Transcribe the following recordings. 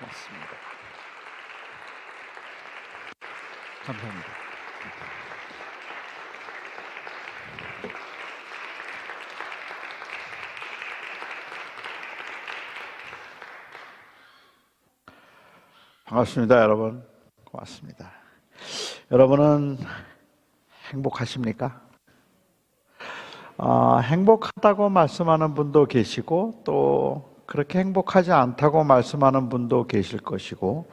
맞습니다. 감사합니다. 반갑습니다, 여러분. 고맙습니다. 여러분은 행복하십니까? 행복하다고 말씀하는 분도 계시고 또 그렇게 행복하지 않다고 말씀하는 분도 계실 것이고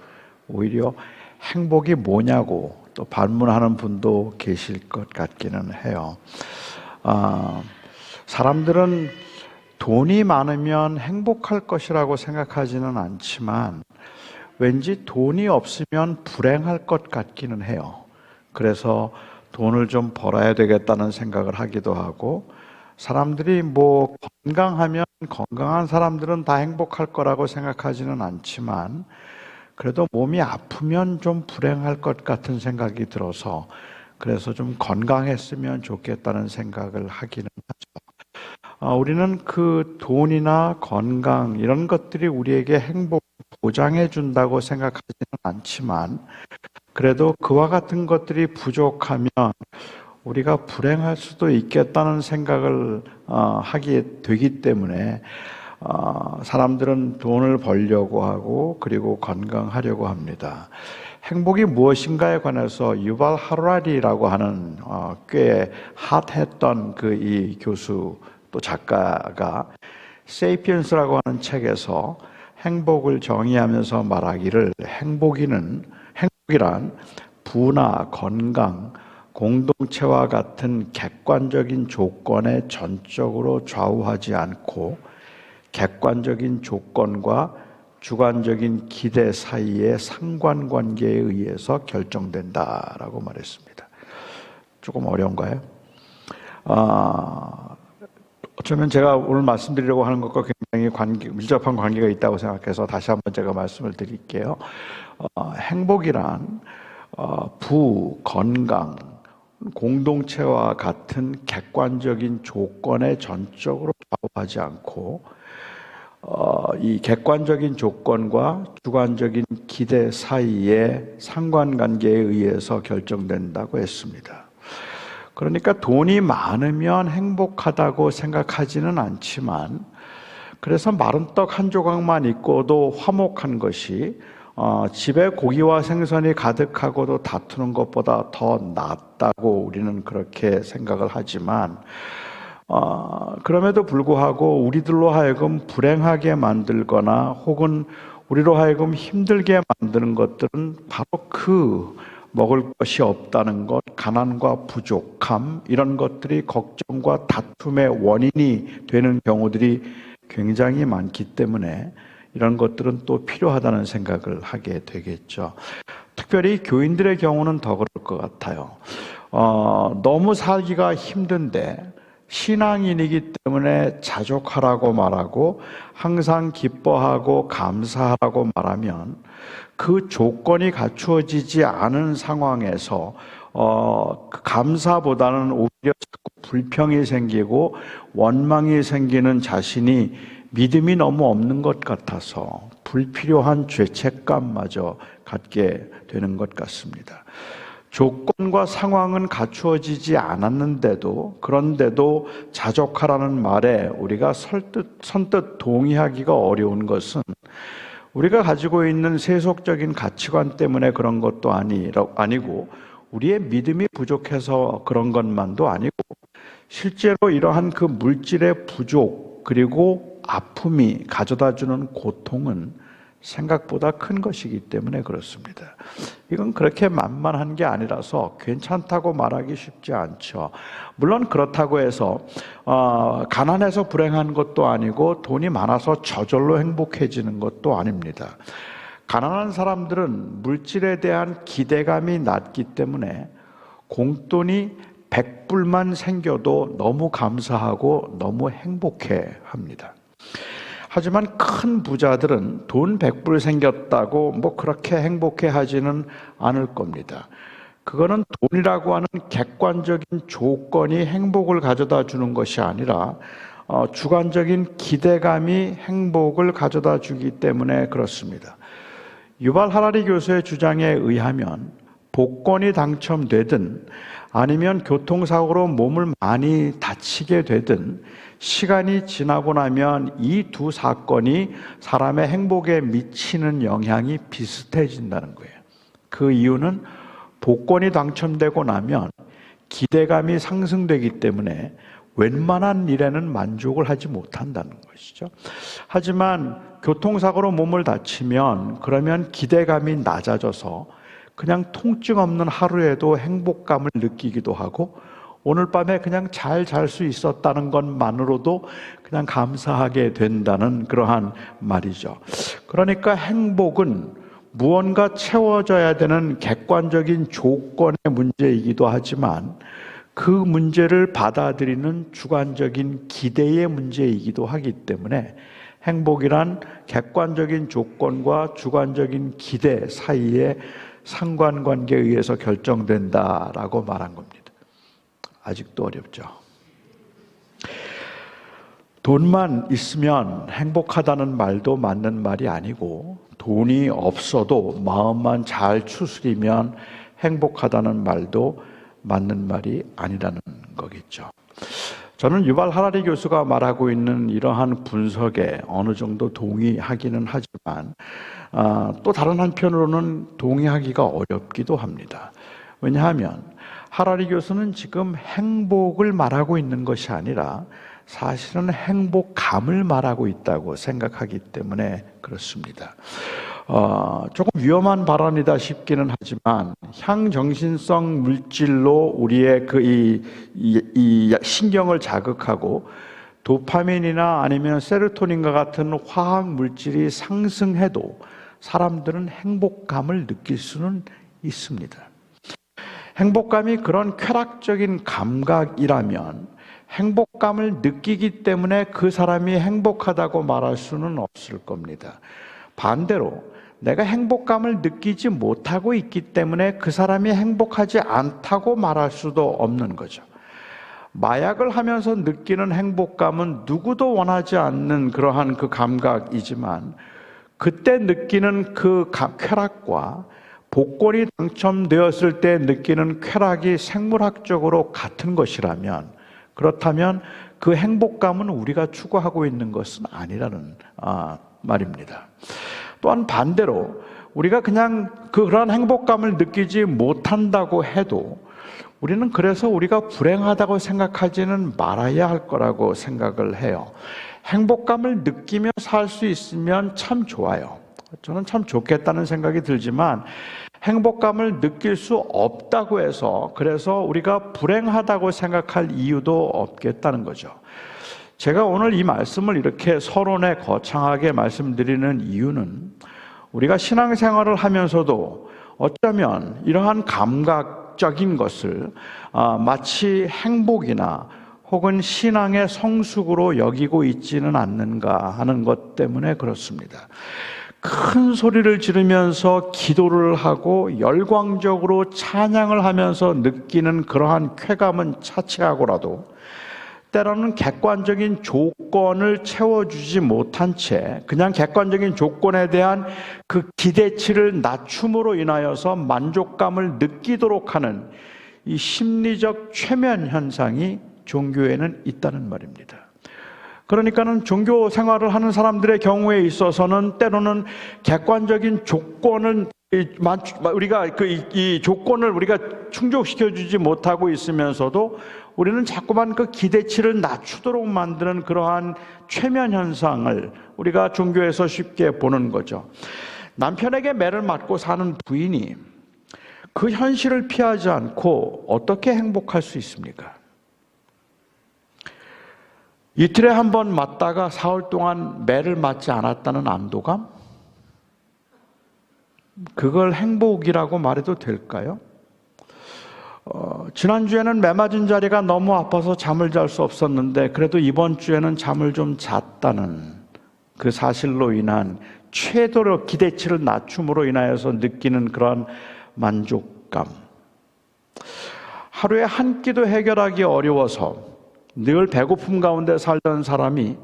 오히려 행복이 뭐냐고 또 반문하는 분도 계실 것 같기는 해요. 사람들은 돈이 많으면 행복할 것이라고 생각하지는 않지만 왠지 돈이 없으면 불행할 것 같기는 해요. 그래서 돈을 좀 벌어야 되겠다는 생각을 하기도 하고, 사람들이 건강하면 건강한 사람들은 다 행복할 거라고 생각하지는 않지만 그래도 몸이 아프면 좀 불행할 것 같은 생각이 들어서 그래서 좀 건강했으면 좋겠다는 생각을 하기는 하죠. 우리는 그 돈이나 건강 이런 것들이 우리에게 행복 보장해 준다고 생각하지는 않지만 그래도 그와 같은 것들이 부족하면 우리가 불행할 수도 있겠다는 생각을 하게 되기 때문에 사람들은 돈을 벌려고 하고 그리고 건강하려고 합니다. 행복이 무엇인가에 관해서 유발 하라리라고 하는 꽤 핫했던 이 교수 또 작가가 세이피언스라고 하는 책에서 행복을 정의하면서 말하기를 행복이란 부나 건강, 공동체와 같은 객관적인 조건에 전적으로 좌우하지 않고 객관적인 조건과 주관적인 기대 사이의 상관관계에 의해서 결정된다라고 말했습니다. 조금 어려운가요? 어쩌면 제가 오늘 말씀드리려고 하는 것과 굉장히 밀접한 관계가 있다고 생각해서 다시 한번 제가 말씀을 드릴게요. 행복이란 부, 건강, 공동체와 같은 객관적인 조건에 전적으로 좌우하지 않고 이 객관적인 조건과 주관적인 기대 사이의 상관관계에 의해서 결정된다고 했습니다. 그러니까 돈이 많으면 행복하다고 생각하지는 않지만 그래서 마른 떡 한 조각만 있고도 화목한 것이 집에 고기와 생선이 가득하고도 다투는 것보다 더 낫다고 우리는 그렇게 생각을 하지만 그럼에도 불구하고 우리들로 하여금 불행하게 만들거나 혹은 우리로 하여금 힘들게 만드는 것들은 바로 먹을 것이 없다는 것, 가난과 부족함 이런 것들이 걱정과 다툼의 원인이 되는 경우들이 굉장히 많기 때문에 이런 것들은 또 필요하다는 생각을 하게 되겠죠. 특별히 교인들의 경우는 더 그럴 것 같아요. 너무 살기가 힘든데 신앙인이기 때문에 자족하라고 말하고 항상 기뻐하고 감사하라고 말하면 그 조건이 갖추어지지 않은 상황에서 감사보다는 오히려 자꾸 불평이 생기고 원망이 생기는 자신이 믿음이 너무 없는 것 같아서 불필요한 죄책감마저 갖게 되는 것 같습니다. 조건과 상황은 갖추어지지 않았는데도 그런데도 자족하라는 말에 우리가 선뜻 동의하기가 어려운 것은 우리가 가지고 있는 세속적인 가치관 때문에 그런 것도 아니고 우리의 믿음이 부족해서 그런 것만도 아니고 실제로 이러한 그 물질의 부족 그리고 아픔이 가져다주는 고통은 생각보다 큰 것이기 때문에 그렇습니다. 이건 그렇게 만만한 게 아니라서 괜찮다고 말하기 쉽지 않죠. 물론 그렇다고 해서 가난해서 불행한 것도 아니고 돈이 많아서 저절로 행복해지는 것도 아닙니다. 가난한 사람들은 물질에 대한 기대감이 낮기 때문에 공돈이 100불만 생겨도 너무 감사하고 너무 행복해 합니다. 하지만 큰 부자들은 돈 100불 생겼다고 그렇게 행복해 하지는 않을 겁니다. 그거는 돈이라고 하는 객관적인 조건이 행복을 가져다 주는 것이 아니라 주관적인 기대감이 행복을 가져다 주기 때문에 그렇습니다. 유발 하라리 교수의 주장에 의하면 복권이 당첨되든 아니면 교통사고로 몸을 많이 다치게 되든 시간이 지나고 나면 이 두 사건이 사람의 행복에 미치는 영향이 비슷해진다는 거예요. 그 이유는 복권이 당첨되고 나면 기대감이 상승되기 때문에 웬만한 일에는 만족을 하지 못한다는 것이죠. 하지만 교통사고로 몸을 다치면 그러면 기대감이 낮아져서 그냥 통증 없는 하루에도 행복감을 느끼기도 하고 오늘 밤에 그냥 잘 잘 수 있었다는 것만으로도 그냥 감사하게 된다는 그러한 말이죠. 그러니까 행복은 무언가 채워져야 되는 객관적인 조건의 문제이기도 하지만 그 문제를 받아들이는 주관적인 기대의 문제이기도 하기 때문에 행복이란 객관적인 조건과 주관적인 기대 사이에 상관관계에 의해서 결정된다라고 말한 겁니다. 아직도 어렵죠. 돈만 있으면 행복하다는 말도 맞는 말이 아니고 돈이 없어도 마음만 잘 추스리면 행복하다는 말도 맞는 말이 아니라는 거겠죠. 저는 유발 하라리 교수가 말하고 있는 이러한 분석에 어느 정도 동의하기는 하지만 또 다른 한편으로는 동의하기가 어렵기도 합니다. 왜냐하면 하라리 교수는 지금 행복을 말하고 있는 것이 아니라 사실은 행복감을 말하고 있다고 생각하기 때문에 그렇습니다. 조금 위험한 발언이다 싶기는 하지만 향정신성 물질로 우리의 이 신경을 자극하고 도파민이나 아니면 세로토닌과 같은 화학 물질이 상승해도 사람들은 행복감을 느낄 수는 있습니다. 행복감이 그런 쾌락적인 감각이라면 행복감을 느끼기 때문에 그 사람이 행복하다고 말할 수는 없을 겁니다. 반대로 내가 행복감을 느끼지 못하고 있기 때문에 그 사람이 행복하지 않다고 말할 수도 없는 거죠. 마약을 하면서 느끼는 행복감은 누구도 원하지 않는 그러한 그 감각이지만 그때 느끼는 그 쾌락과 복권이 당첨되었을 때 느끼는 쾌락이 생물학적으로 같은 것이라면 그렇다면 그 행복감은 우리가 추구하고 있는 것은 아니라는 말입니다. 또한 반대로 우리가 그냥 그런 행복감을 느끼지 못한다고 해도 우리는 그래서 우리가 불행하다고 생각하지는 말아야 할 거라고 생각을 해요. 행복감을 느끼며 살 수 있으면 참 좋아요. 저는 참 좋겠다는 생각이 들지만 행복감을 느낄 수 없다고 해서 그래서 우리가 불행하다고 생각할 이유도 없겠다는 거죠. 제가 오늘 이 말씀을 이렇게 서론에 거창하게 말씀드리는 이유는 우리가 신앙생활을 하면서도 어쩌면 이러한 감각적인 것을 마치 행복이나 혹은 신앙의 성숙으로 여기고 있지는 않는가 하는 것 때문에 그렇습니다. 큰 소리를 지르면서 기도를 하고 열광적으로 찬양을 하면서 느끼는 그러한 쾌감은 차치하고라도 때로는 객관적인 조건을 채워주지 못한 채 그냥 객관적인 조건에 대한 그 기대치를 낮춤으로 인하여서 만족감을 느끼도록 하는 이 심리적 최면 현상이 종교에는 있다는 말입니다. 그러니까는 종교 생활을 하는 사람들의 경우에 있어서는 때로는 객관적인 조건을 우리가 이 조건을 우리가 충족시켜 주지 못하고 있으면서도 우리는 자꾸만 그 기대치를 낮추도록 만드는 그러한 최면 현상을 우리가 종교에서 쉽게 보는 거죠. 남편에게 매를 맞고 사는 부인이 그 현실을 피하지 않고 어떻게 행복할 수 있습니까? 이틀에 한 번 맞다가 사흘 동안 매를 맞지 않았다는 안도감? 그걸 행복이라고 말해도 될까요? 지난주에는 매 맞은 자리가 너무 아파서 잠을 잘 수 없었는데 그래도 이번 주에는 잠을 좀 잤다는 그 사실로 인한 최도로 기대치를 낮춤으로 인하여서 느끼는 그러한 만족감. 하루에 한 끼도 해결하기 어려워서 늘 배고픔 가운데 살던 사람이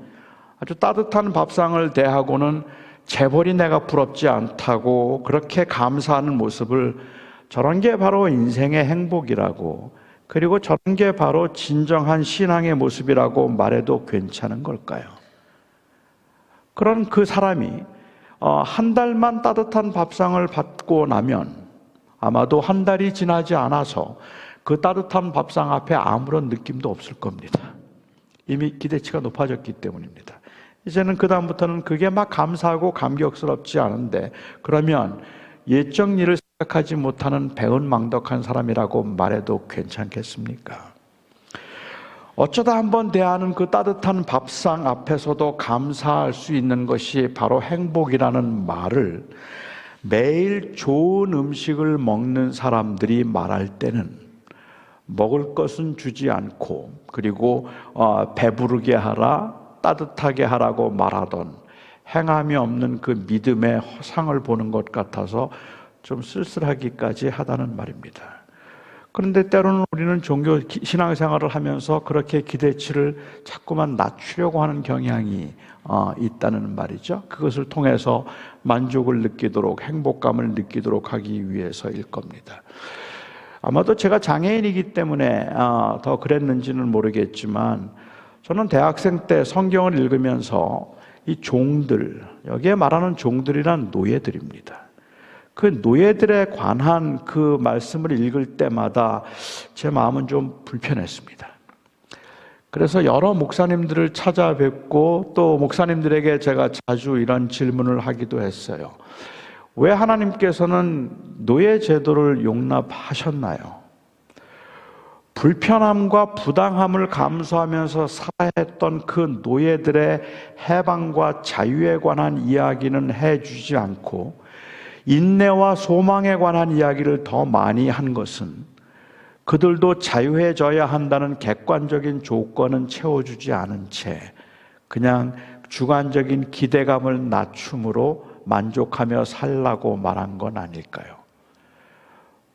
아주 따뜻한 밥상을 대하고는 재벌이 내가 부럽지 않다고 그렇게 감사하는 모습을 저런 게 바로 인생의 행복이라고, 그리고 저런 게 바로 진정한 신앙의 모습이라고 말해도 괜찮은 걸까요? 그런 그 사람이 한 달만 따뜻한 밥상을 받고 나면 아마도 한 달이 지나지 않아서 그 따뜻한 밥상 앞에 아무런 느낌도 없을 겁니다. 이미 기대치가 높아졌기 때문입니다. 이제는 그다음부터는 그게 막 감사하고 감격스럽지 않은데, 그러면 옛적 일을 생각하지 못하는 배은망덕한 사람이라고 말해도 괜찮겠습니까? 어쩌다 한번 대하는 그 따뜻한 밥상 앞에서도 감사할 수 있는 것이 바로 행복이라는 말을 매일 좋은 음식을 먹는 사람들이 말할 때는 먹을 것은 주지 않고, 그리고 배부르게 하라, 따뜻하게 하라고 말하던 행함이 없는 그 믿음의 허상을 보는 것 같아서 좀 쓸쓸하기까지 하다는 말입니다. 그런데 때로는 우리는 종교 신앙생활을 하면서 그렇게 기대치를 자꾸만 낮추려고 하는 경향이 있다는 말이죠. 그것을 통해서 만족을 느끼도록, 행복감을 느끼도록 하기 위해서일 겁니다. 아마도 제가 장애인이기 때문에 더 그랬는지는 모르겠지만, 저는 대학생 때 성경을 읽으면서 이 종들, 여기에 말하는 종들이란 노예들입니다. 그 노예들에 관한 그 말씀을 읽을 때마다 제 마음은 좀 불편했습니다. 그래서 여러 목사님들을 찾아뵙고 또 목사님들에게 제가 자주 이런 질문을 하기도 했어요. 왜 하나님께서는 노예 제도를 용납하셨나요? 불편함과 부당함을 감수하면서 살아야 했던 그 노예들의 해방과 자유에 관한 이야기는 해주지 않고 인내와 소망에 관한 이야기를 더 많이 한 것은 그들도 자유해져야 한다는 객관적인 조건은 채워주지 않은 채 그냥 주관적인 기대감을 낮춤으로 만족하며 살라고 말한 건 아닐까요?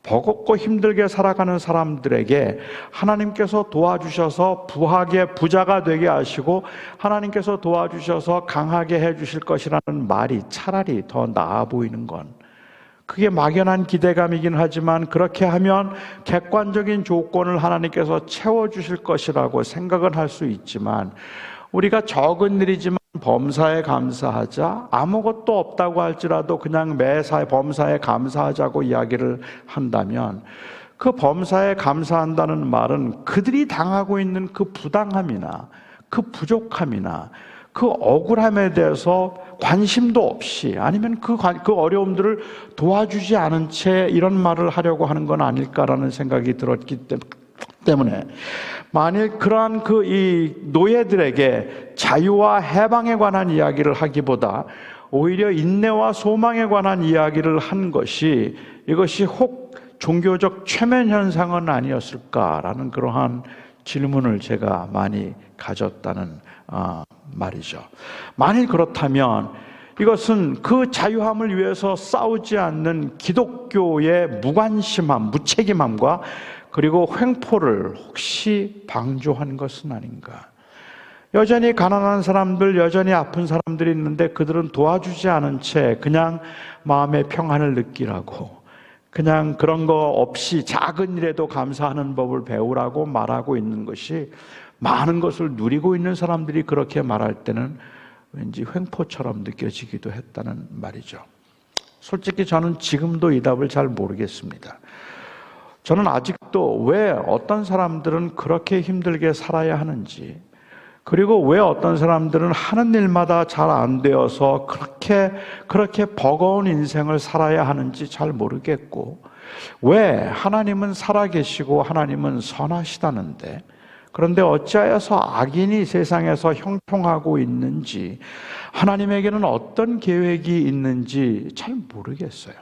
버겁고 힘들게 살아가는 사람들에게 하나님께서 도와주셔서 부하게 부자가 되게 하시고 하나님께서 도와주셔서 강하게 해주실 것이라는 말이 차라리 더 나아 보이는 건, 그게 막연한 기대감이긴 하지만 그렇게 하면 객관적인 조건을 하나님께서 채워주실 것이라고 생각은 할 수 있지만, 우리가 적은 일이지만 범사에 감사하자, 아무것도 없다고 할지라도 그냥 매사에 범사에 감사하자고 이야기를 한다면, 그 범사에 감사한다는 말은 그들이 당하고 있는 그 부당함이나 그 부족함이나 그 억울함에 대해서 관심도 없이, 아니면 그 어려움들을 도와주지 않은 채 이런 말을 하려고 하는 건 아닐까라는 생각이 들었기 때문에, 만일 그러한 이 노예들에게 자유와 해방에 관한 이야기를 하기보다 오히려 인내와 소망에 관한 이야기를 한 것이, 이것이 혹 종교적 최면 현상은 아니었을까라는 그러한 질문을 제가 많이 가졌다는 말이죠. 만일 그렇다면 이것은 그 자유함을 위해서 싸우지 않는 기독교의 무관심함, 무책임함과 그리고 횡포를 혹시 방조한 것은 아닌가? 여전히 가난한 사람들, 여전히 아픈 사람들이 있는데 그들은 도와주지 않은 채 그냥 마음의 평안을 느끼라고, 그냥 그런 거 없이 작은 일에도 감사하는 법을 배우라고 말하고 있는 것이, 많은 것을 누리고 있는 사람들이 그렇게 말할 때는 왠지 횡포처럼 느껴지기도 했다는 말이죠. 솔직히 저는 지금도 이 답을 잘 모르겠습니다. 저는 아직도 왜 어떤 사람들은 그렇게 힘들게 살아야 하는지, 그리고 왜 어떤 사람들은 하는 일마다 잘 안 되어서 그렇게 버거운 인생을 살아야 하는지 잘 모르겠고, 왜 하나님은 살아계시고 하나님은 선하시다는데 그런데 어찌하여서 악인이 세상에서 형통하고 있는지, 하나님에게는 어떤 계획이 있는지 잘 모르겠어요.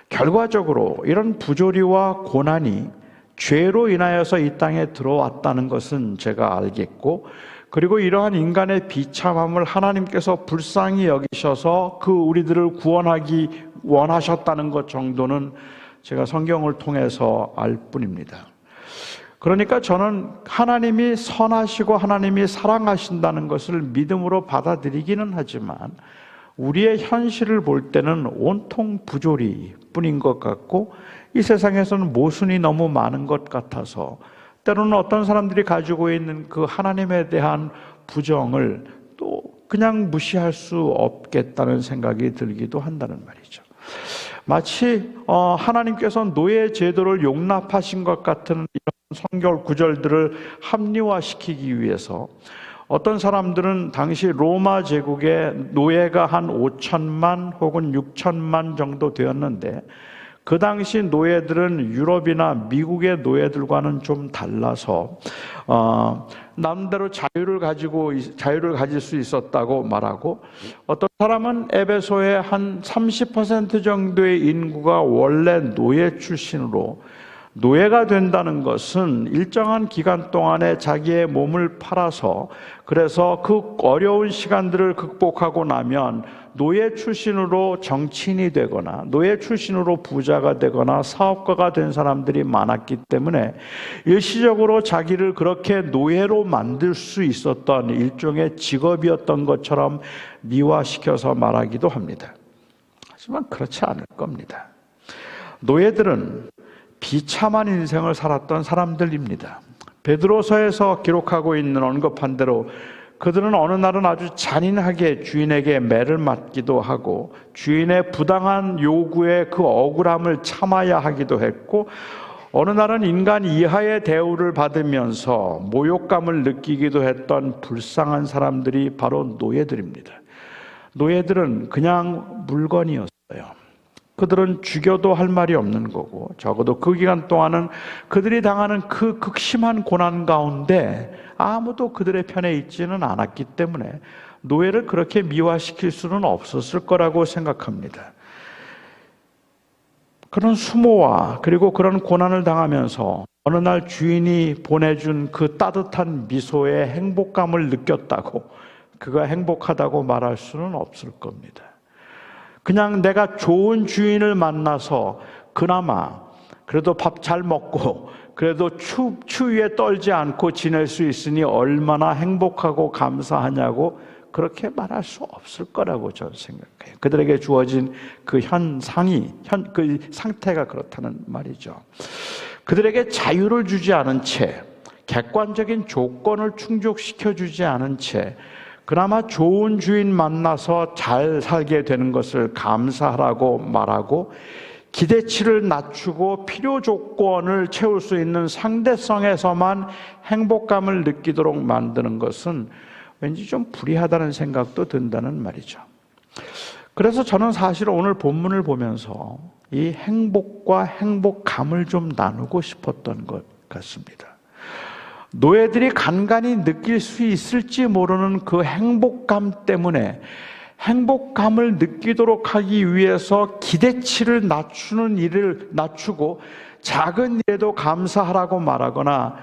결과적으로 이런 부조리와 고난이 죄로 인하여서 이 땅에 들어왔다는 것은 제가 알겠고, 그리고 이러한 인간의 비참함을 하나님께서 불쌍히 여기셔서 그 우리들을 구원하기 원하셨다는 것 정도는 제가 성경을 통해서 알 뿐입니다. 그러니까 저는 하나님이 선하시고 하나님이 사랑하신다는 것을 믿음으로 받아들이기는 하지만, 우리의 현실을 볼 때는 온통 부조리 뿐인 것 같고 이 세상에서는 모순이 너무 많은 것 같아서 때로는 어떤 사람들이 가지고 있는 그 하나님에 대한 부정을 또 그냥 무시할 수 없겠다는 생각이 들기도 한다는 말이죠. 마치 하나님께서 노예 제도를 용납하신 것 같은 이런 성경 구절들을 합리화시키기 위해서 어떤 사람들은 당시 로마 제국의 노예가 한 5천만 혹은 6천만 정도 되었는데 그 당시 노예들은 유럽이나 미국의 노예들과는 좀 달라서 남대로 자유를 가질 수 있었다고 말하고, 어떤 사람은 에베소의 한 30% 정도의 인구가 원래 노예 출신으로, 노예가 된다는 것은 일정한 기간 동안에 자기의 몸을 팔아서, 그래서 그 어려운 시간들을 극복하고 나면 노예 출신으로 정치인이 되거나 노예 출신으로 부자가 되거나 사업가가 된 사람들이 많았기 때문에 일시적으로 자기를 그렇게 노예로 만들 수 있었던 일종의 직업이었던 것처럼 미화시켜서 말하기도 합니다. 하지만 그렇지 않을 겁니다. 노예들은 비참한 인생을 살았던 사람들입니다. 베드로서에서 기록하고 있는 언급한 대로 그들은 어느 날은 아주 잔인하게 주인에게 매를 맞기도 하고 주인의 부당한 요구에 그 억울함을 참아야 하기도 했고, 어느 날은 인간 이하의 대우를 받으면서 모욕감을 느끼기도 했던 불쌍한 사람들이 바로 노예들입니다. 노예들은 그냥 물건이었어요. 그들은 죽여도 할 말이 없는 거고, 적어도 그 기간 동안은 그들이 당하는 그 극심한 고난 가운데 아무도 그들의 편에 있지는 않았기 때문에 노예를 그렇게 미화시킬 수는 없었을 거라고 생각합니다. 그런 수모와 그리고 그런 고난을 당하면서 어느 날 주인이 보내준 그 따뜻한 미소에 행복감을 느꼈다고, 그가 행복하다고 말할 수는 없을 겁니다. 그냥 내가 좋은 주인을 만나서 그나마 그래도 밥 잘 먹고 그래도 추위에 떨지 않고 지낼 수 있으니 얼마나 행복하고 감사하냐고 그렇게 말할 수 없을 거라고 저는 생각해요. 그들에게 주어진 그 그 상태가 그렇다는 말이죠. 그들에게 자유를 주지 않은 채, 객관적인 조건을 충족시켜 주지 않은 채 그나마 좋은 주인 만나서 잘 살게 되는 것을 감사하라고 말하고, 기대치를 낮추고 필요 조건을 채울 수 있는 상대성에서만 행복감을 느끼도록 만드는 것은 왠지 좀 불의하다는 생각도 든다는 말이죠. 그래서 저는 사실 오늘 본문을 보면서 이 행복과 행복감을 좀 나누고 싶었던 것 같습니다. 노예들이 간간히 느낄 수 있을지 모르는 그 행복감 때문에 행복감을 느끼도록 하기 위해서 기대치를 낮추는 일을 낮추고 작은 일에도 감사하라고 말하거나,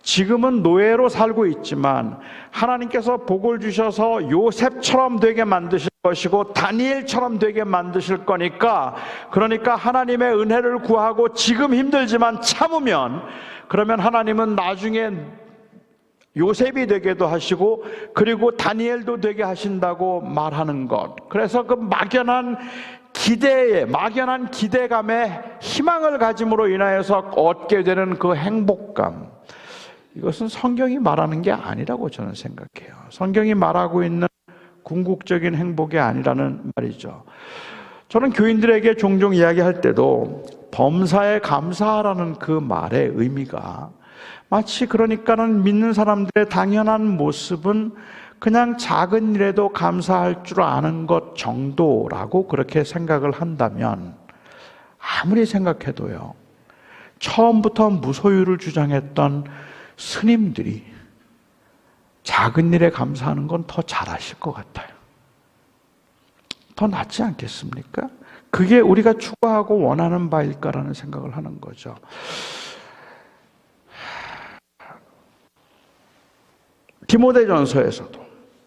지금은 노예로 살고 있지만 하나님께서 복을 주셔서 요셉처럼 되게 만드실 것이고 다니엘처럼 되게 만드실 거니까, 그러니까 하나님의 은혜를 구하고 지금 힘들지만 참으면, 그러면 하나님은 나중에 요셉이 되게도 하시고 그리고 다니엘도 되게 하신다고 말하는 것. 그래서 그 막연한 기대감에 희망을 가짐으로 인하여서 얻게 되는 그 행복감, 이것은 성경이 말하는 게 아니라고 저는 생각해요. 성경이 말하고 있는 궁극적인 행복이 아니라는 말이죠. 저는 교인들에게 종종 이야기할 때도 범사에 감사하라는 그 말의 의미가 마치, 그러니까는 믿는 사람들의 당연한 모습은 그냥 작은 일에도 감사할 줄 아는 것 정도라고 그렇게 생각을 한다면, 아무리 생각해도요, 처음부터 무소유를 주장했던 스님들이 작은 일에 감사하는 건 더 잘하실 것 같아요. 더 낫지 않겠습니까? 그게 우리가 추구하고 원하는 바일까라는 생각을 하는 거죠. 디모데전서에서도,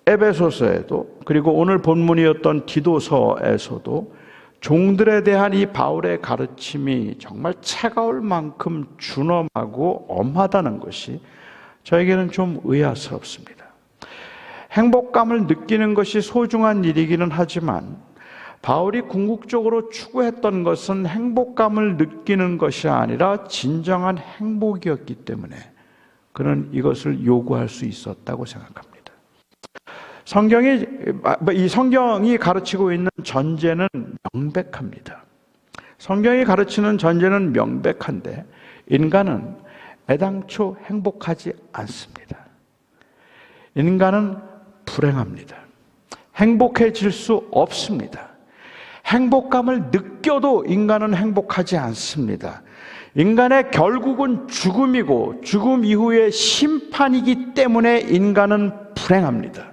에베소서에도, 그리고 오늘 본문이었던 디도서에서도 종들에 대한 이 바울의 가르침이 정말 차가울 만큼 준엄하고 엄하다는 것이 저에게는 좀 의아스럽습니다. 행복감을 느끼는 것이 소중한 일이기는 하지만 바울이 궁극적으로 추구했던 것은 행복감을 느끼는 것이 아니라 진정한 행복이었기 때문에 그는 이것을 요구할 수 있었다고 생각합니다. 성경이 가르치고 있는 전제는 명백합니다. 성경이 가르치는 전제는 명백한데 인간은 애당초 행복하지 않습니다. 인간은 불행합니다. 행복해질 수 없습니다. 행복감을 느껴도 인간은 행복하지 않습니다. 인간의 결국은 죽음이고 죽음 이후의 심판이기 때문에 인간은 불행합니다.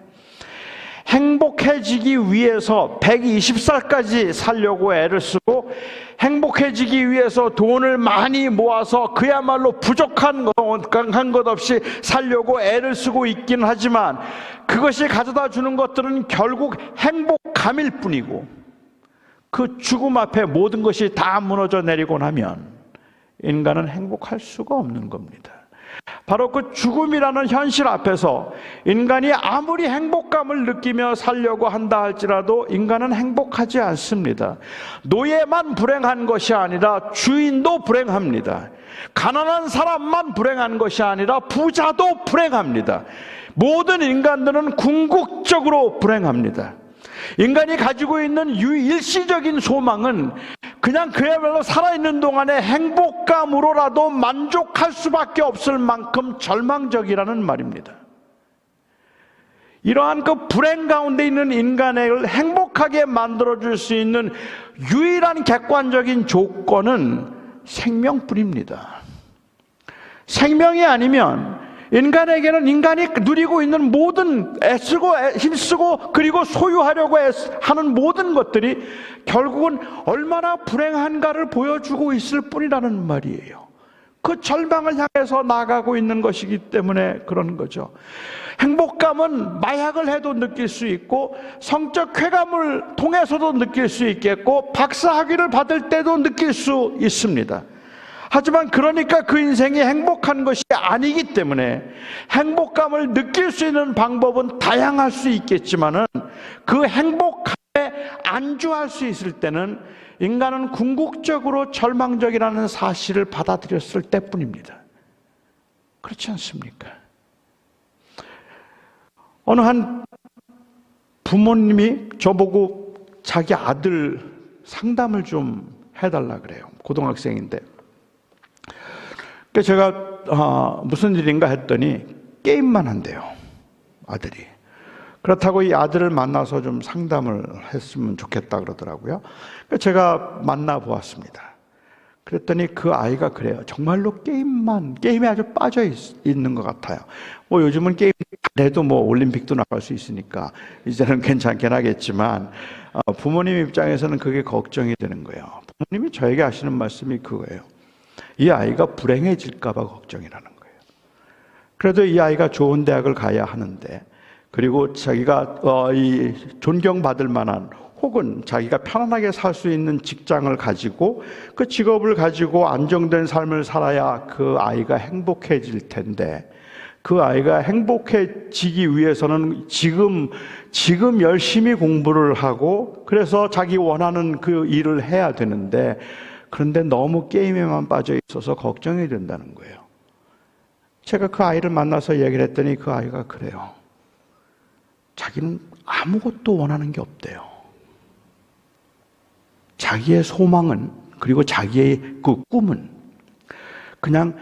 행복해지기 위해서 120살까지 살려고 애를 쓰고 행복해지기 위해서 돈을 많이 모아서 그야말로 부족한 것 없이 살려고 애를 쓰고 있긴 하지만 그것이 가져다 주는 것들은 결국 행복감일 뿐이고 그 죽음 앞에 모든 것이 다 무너져 내리고 나면 인간은 행복할 수가 없는 겁니다. 바로 그 죽음이라는 현실 앞에서 인간이 아무리 행복감을 느끼며 살려고 한다 할지라도 인간은 행복하지 않습니다. 노예만 불행한 것이 아니라 주인도 불행합니다. 가난한 사람만 불행한 것이 아니라 부자도 불행합니다. 모든 인간들은 궁극적으로 불행합니다. 인간이 가지고 있는 일시적인 소망은 그냥 그야말로 살아있는 동안에 행복감으로라도 만족할 수밖에 없을 만큼 절망적이라는 말입니다. 이러한 그 불행 가운데 있는 인간을 행복하게 만들어줄 수 있는 유일한 객관적인 조건은 생명뿐입니다. 생명이 아니면 인간에게는 인간이 누리고 있는 모든 애쓰고 힘쓰고 그리고 소유하려고 하는 모든 것들이 결국은 얼마나 불행한가를 보여주고 있을 뿐이라는 말이에요. 그 절망을 향해서 나아가고 있는 것이기 때문에 그런 거죠. 행복감은 마약을 해도 느낄 수 있고 성적 쾌감을 통해서도 느낄 수 있겠고 박사학위를 받을 때도 느낄 수 있습니다. 하지만 그러니까 그 인생이 행복한 것이 아니기 때문에 행복감을 느낄 수 있는 방법은 다양할 수 있겠지만은 그 행복감에 안주할 수 있을 때는 인간은 궁극적으로 절망적이라는 사실을 받아들였을 때뿐입니다. 그렇지 않습니까? 어느 한 부모님이 저보고 자기 아들 상담을 좀 해달라 그래요. 고등학생인데. 제가 무슨 일인가 했더니 게임만 한대요, 아들이. 그렇다고 이 아들을 만나서 좀 상담을 했으면 좋겠다 그러더라고요. 제가 만나보았습니다. 그랬더니 그 아이가 그래요. 정말로 게임에 아주 빠져 있는 것 같아요. 뭐 요즘은 게임 해도 뭐 올림픽도 나갈 수 있으니까 이제는 괜찮긴 하겠지만 부모님 입장에서는 그게 걱정이 되는 거예요. 부모님이 저에게 하시는 말씀이 그거예요. 이 아이가 불행해질까 봐 걱정이라는 거예요. 그래도 이 아이가 좋은 대학을 가야 하는데 그리고 자기가 이 존경받을 만한 혹은 자기가 편안하게 살 수 있는 직장을 가지고 그 직업을 가지고 안정된 삶을 살아야 그 아이가 행복해질 텐데 그 아이가 행복해지기 위해서는 지금 열심히 공부를 하고 그래서 자기 원하는 그 일을 해야 되는데 그런데 너무 게임에만 빠져 있어서 걱정이 된다는 거예요. 제가 그 아이를 만나서 얘기를 했더니 그 아이가 그래요. 자기는 아무것도 원하는 게 없대요. 자기의 소망은 그리고 자기의 그 꿈은 그냥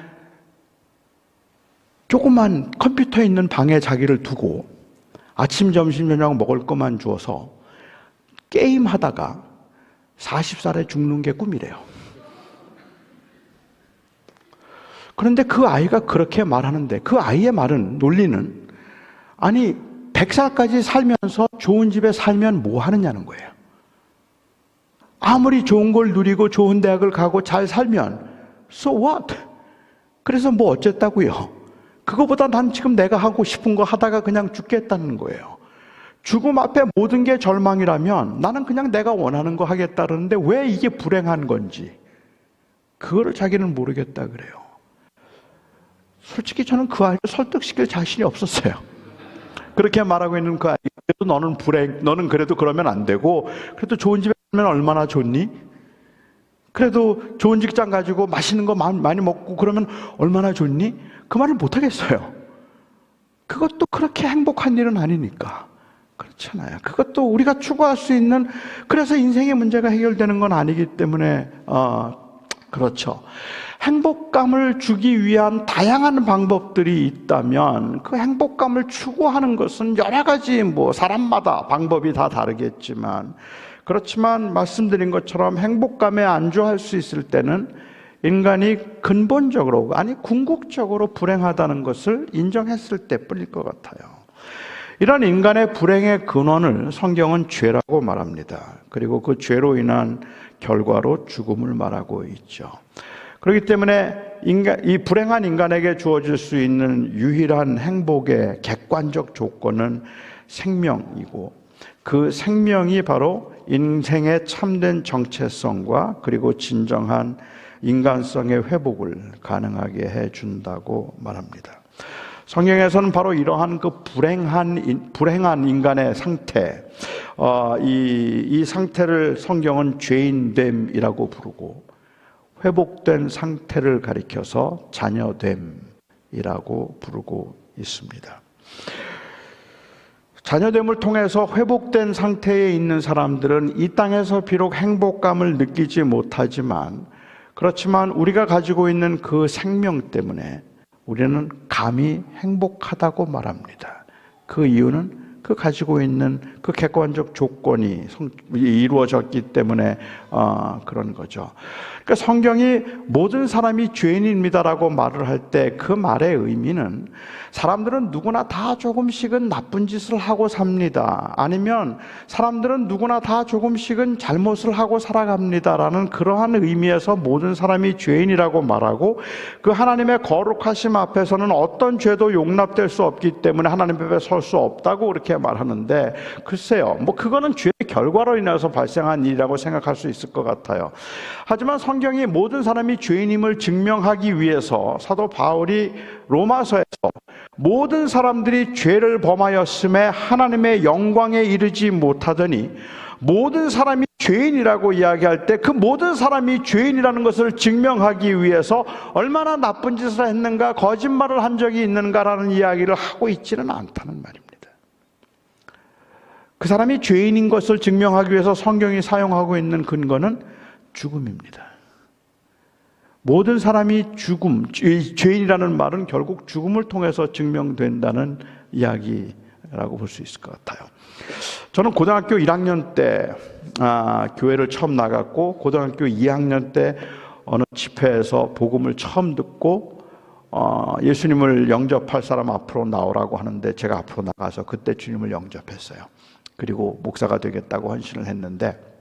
조그만 컴퓨터 있는 방에 자기를 두고 아침, 점심, 저녁 먹을 것만 주어서 게임하다가 40살에 죽는 게 꿈이래요. 그런데 그 아이가 그렇게 말하는데 그 아이의 말은 논리는 아니 100살까지 살면서 좋은 집에 살면 뭐 하느냐는 거예요. 아무리 좋은 걸 누리고 좋은 대학을 가고 잘 살면 so what? 그래서 뭐 어쨌다고요? 그거보다 난 지금 내가 하고 싶은 거 하다가 그냥 죽겠다는 거예요. 죽음 앞에 모든 게 절망이라면 나는 그냥 내가 원하는 거 하겠다는데 왜 이게 불행한 건지 그거를 자기는 모르겠다 그래요. 솔직히 저는 그 아이를 설득시킬 자신이 없었어요. 그렇게 말하고 있는 그 아이, 그래도 너는 너는 그래도 그러면 안 되고, 그래도 좋은 집에 살면 얼마나 좋니? 그래도 좋은 직장 가지고 맛있는 거 많이 먹고 그러면 얼마나 좋니? 그 말을 못 하겠어요. 그것도 그렇게 행복한 일은 아니니까. 그렇잖아요. 그것도 우리가 추구할 수 있는, 그래서 인생의 문제가 해결되는 건 아니기 때문에, 그렇죠. 행복감을 주기 위한 다양한 방법들이 있다면 그 행복감을 추구하는 것은 여러 가지 사람마다 방법이 다 다르겠지만, 그렇지만 말씀드린 것처럼 행복감에 안주할 수 있을 때는 인간이 근본적으로, 아니 궁극적으로 불행하다는 것을 인정했을 때뿐일 것 같아요. 이런 인간의 불행의 근원을 성경은 죄라고 말합니다. 그리고 그 죄로 인한 결과로 죽음을 말하고 있죠. 그렇기 때문에 이 불행한 인간에게 주어질 수 있는 유일한 행복의 객관적 조건은 생명이고, 그 생명이 바로 인생의 참된 정체성과 그리고 진정한 인간성의 회복을 가능하게 해준다고 말합니다. 성경에서는 바로 이러한 그 불행한 인간의 상태, 이 상태를 성경은 죄인됨이라고 부르고, 회복된 상태를 가리켜서 자녀됨이라고 부르고 있습니다. 자녀됨을 통해서 회복된 상태에 있는 사람들은 이 땅에서 비록 행복감을 느끼지 못하지만, 그렇지만 우리가 가지고 있는 그 생명 때문에 우리는 감히 행복하다고 말합니다. 그 이유는 그 가지고 있는 그 객관적 조건이 이루어졌기 때문에 그런 거죠. 그러니까 성경이 모든 사람이 죄인입니다라고 말을 할 때 그 말의 의미는 사람들은 누구나 다 조금씩은 나쁜 짓을 하고 삽니다. 아니면 사람들은 누구나 다 조금씩은 잘못을 하고 살아갑니다라는 그러한 의미에서 모든 사람이 죄인이라고 말하고, 그 하나님의 거룩하심 앞에서는 어떤 죄도 용납될 수 없기 때문에 하나님 앞에 설 수 없다고 그렇게 말하는데, 글쎄요, 그거는 죄의 결과로 인해서 발생한 일이라고 생각할 수 있을 것 같아요. 하지만 성경이 모든 사람이 죄인임을 증명하기 위해서 사도 바울이 로마서에서 모든 사람들이 죄를 범하였음에 하나님의 영광에 이르지 못하더니 모든 사람이 죄인이라고 이야기할 때 그 모든 사람이 죄인이라는 것을 증명하기 위해서 얼마나 나쁜 짓을 했는가, 거짓말을 한 적이 있는가라는 이야기를 하고 있지는 않다는 말입니다. 그 사람이 죄인인 것을 증명하기 위해서 성경이 사용하고 있는 근거는 죽음입니다. 모든 사람이 죄인이라는 말은 결국 죽음을 통해서 증명된다는 이야기라고 볼 수 있을 것 같아요. 저는 고등학교 1학년 때 교회를 처음 나갔고, 고등학교 2학년 때 어느 집회에서 복음을 처음 듣고 예수님을 영접할 사람 앞으로 나오라고 하는데 제가 앞으로 나가서 그때 주님을 영접했어요. 그리고 목사가 되겠다고 헌신을 했는데,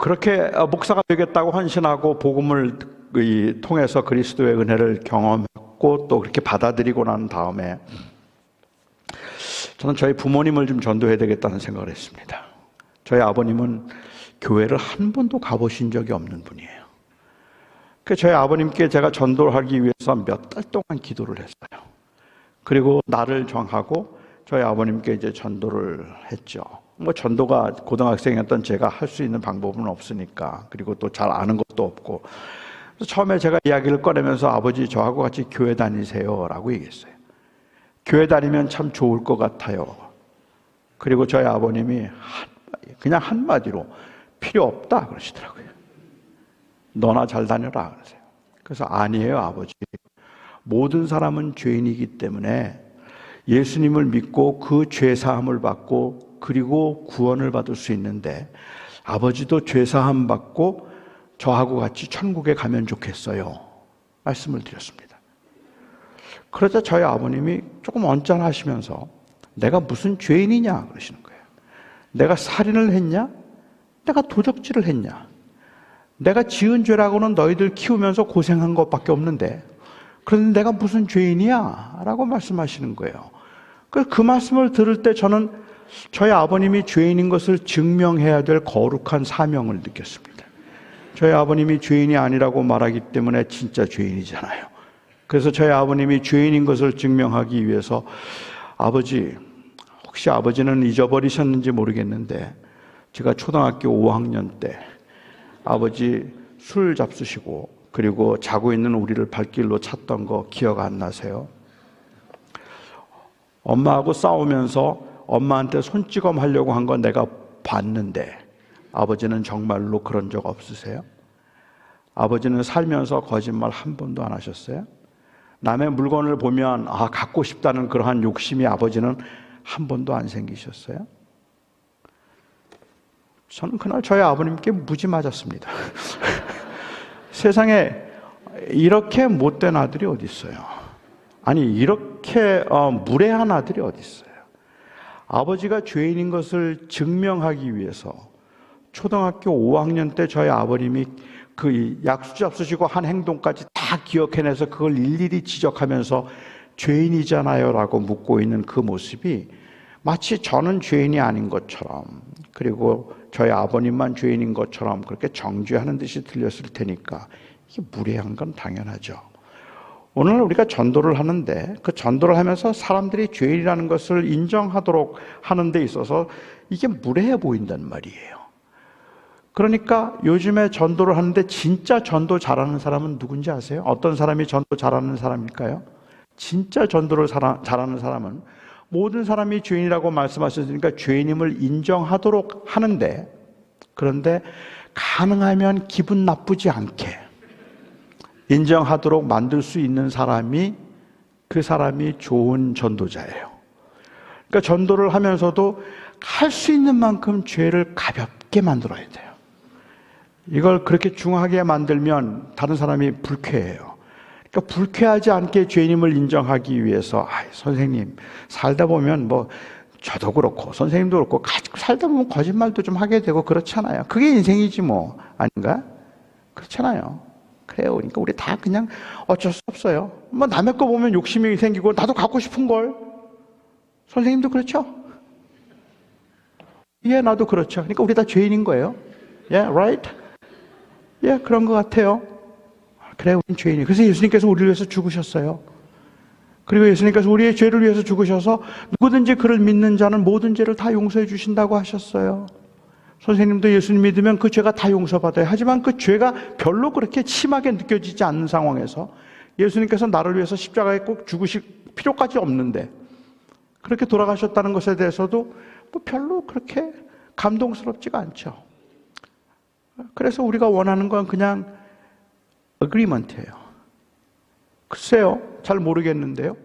그렇게 목사가 되겠다고 헌신하고 복음을 통해서 그리스도의 은혜를 경험했고 또 그렇게 받아들이고 난 다음에 저는 저희 부모님을 좀 전도해야 되겠다는 생각을 했습니다. 저희 아버님은 교회를 한 번도 가보신 적이 없는 분이에요. 그래서 저희 아버님께 제가 전도를 하기 위해서 몇 달 동안 기도를 했어요. 그리고 날을 정하고 저희 아버님께 이제 전도를 했죠. 전도가 고등학생이었던 제가 할 수 있는 방법은 없으니까, 그리고 또 잘 아는 것도 없고, 그래서 처음에 제가 이야기를 꺼내면서 아버지 저하고 같이 교회 다니세요 라고 얘기했어요. 교회 다니면 참 좋을 것 같아요. 그리고 저희 아버님이 그냥 한마디로 필요 없다 그러시더라고요. 너나 잘 다녀라 그러세요. 그래서 아니에요 아버지, 모든 사람은 죄인이기 때문에 예수님을 믿고 그 죄사함을 받고 그리고 구원을 받을 수 있는데, 아버지도 죄사함 받고 저하고 같이 천국에 가면 좋겠어요 말씀을 드렸습니다. 그러자 저희 아버님이 조금 언짢아하시면서 내가 무슨 죄인이냐 그러시는 거예요. 내가 살인을 했냐? 내가 도적질을 했냐? 내가 지은 죄라고는 너희들 키우면서 고생한 것밖에 없는데 그런데 내가 무슨 죄인이야? 라고 말씀하시는 거예요. 그 말씀을 들을 때 저는 저희 아버님이 죄인인 것을 증명해야 될 거룩한 사명을 느꼈습니다. 저희 아버님이 죄인이 아니라고 말하기 때문에 진짜 죄인이잖아요. 그래서 저희 아버님이 죄인인 것을 증명하기 위해서 아버지, 혹시 아버지는 잊어버리셨는지 모르겠는데 제가 초등학교 5학년 때 아버지 술 잡수시고 그리고 자고 있는 우리를 발길로 찾던 거 기억 안 나세요? 엄마하고 싸우면서 엄마한테 손찌검 하려고 한 거 내가 봤는데 아버지는 정말로 그런 적 없으세요? 아버지는 살면서 거짓말 한 번도 안 하셨어요? 남의 물건을 보면 갖고 싶다는 그러한 욕심이 아버지는 한 번도 안 생기셨어요? 저는 그날 저희 아버님께 무지 맞았습니다. 세상에 이렇게 못된 아들이 어디 있어요? 아니 이렇게 무례한 아들이 어디 있어요? 아버지가 죄인인 것을 증명하기 위해서 초등학교 5학년 때 저희 아버님이 그 약수 잡수시고 한 행동까지 다 기억해내서 그걸 일일이 지적하면서 죄인이잖아요 라고 묻고 있는 그 모습이 마치 저는 죄인이 아닌 것처럼 그리고 저희 아버님만 죄인인 것처럼 그렇게 정죄하는 듯이 들렸을 테니까 이게 무례한 건 당연하죠. 오늘 우리가 전도를 하는데 그 전도를 하면서 사람들이 죄인이라는 것을 인정하도록 하는 데 있어서 이게 무례해 보인단 말이에요. 그러니까 요즘에 전도를 하는데 진짜 전도 잘하는 사람은 누군지 아세요? 어떤 사람이 전도 잘하는 사람일까요? 진짜 전도를 잘하는 사람은 모든 사람이 죄인이라고 말씀하셨으니까 죄인임을 인정하도록 하는데 그런데 가능하면 기분 나쁘지 않게 인정하도록 만들 수 있는 사람이 그 사람이 좋은 전도자예요. 그러니까 전도를 하면서도 할 수 있는 만큼 죄를 가볍게 만들어야 돼요. 이걸 그렇게 중하게 만들면 다른 사람이 불쾌해요. 그러니까 불쾌하지 않게 죄인임을 인정하기 위해서 선생님 살다 보면 뭐 저도 그렇고 선생님도 그렇고 살다 보면 거짓말도 좀 하게 되고 그렇잖아요. 그게 인생이지 뭐 아닌가? 그렇잖아요. 그래요. 그러니까 우리 다 그냥 어쩔 수 없어요. 뭐 남의 거 보면 욕심이 생기고 나도 갖고 싶은 걸. 선생님도 그렇죠? 예, 나도 그렇죠. 그러니까 우리 다 죄인인 거예요. Yeah, right? 예, 그런 것 같아요. 그래, 우린 죄인이에요. 그래서 예수님께서 우리를 위해서 죽으셨어요. 그리고 예수님께서 우리의 죄를 위해서 죽으셔서 누구든지 그를 믿는 자는 모든 죄를 다 용서해 주신다고 하셨어요. 선생님도 예수님 믿으면 그 죄가 다 용서받아요. 하지만 그 죄가 별로 그렇게 심하게 느껴지지 않는 상황에서 예수님께서 나를 위해서 십자가에 꼭 죽으실 필요까지 없는데 그렇게 돌아가셨다는 것에 대해서도 뭐 별로 그렇게 감동스럽지가 않죠. 그래서 우리가 원하는 건 그냥 agreement예요. 글쎄요, 잘 모르겠는데요.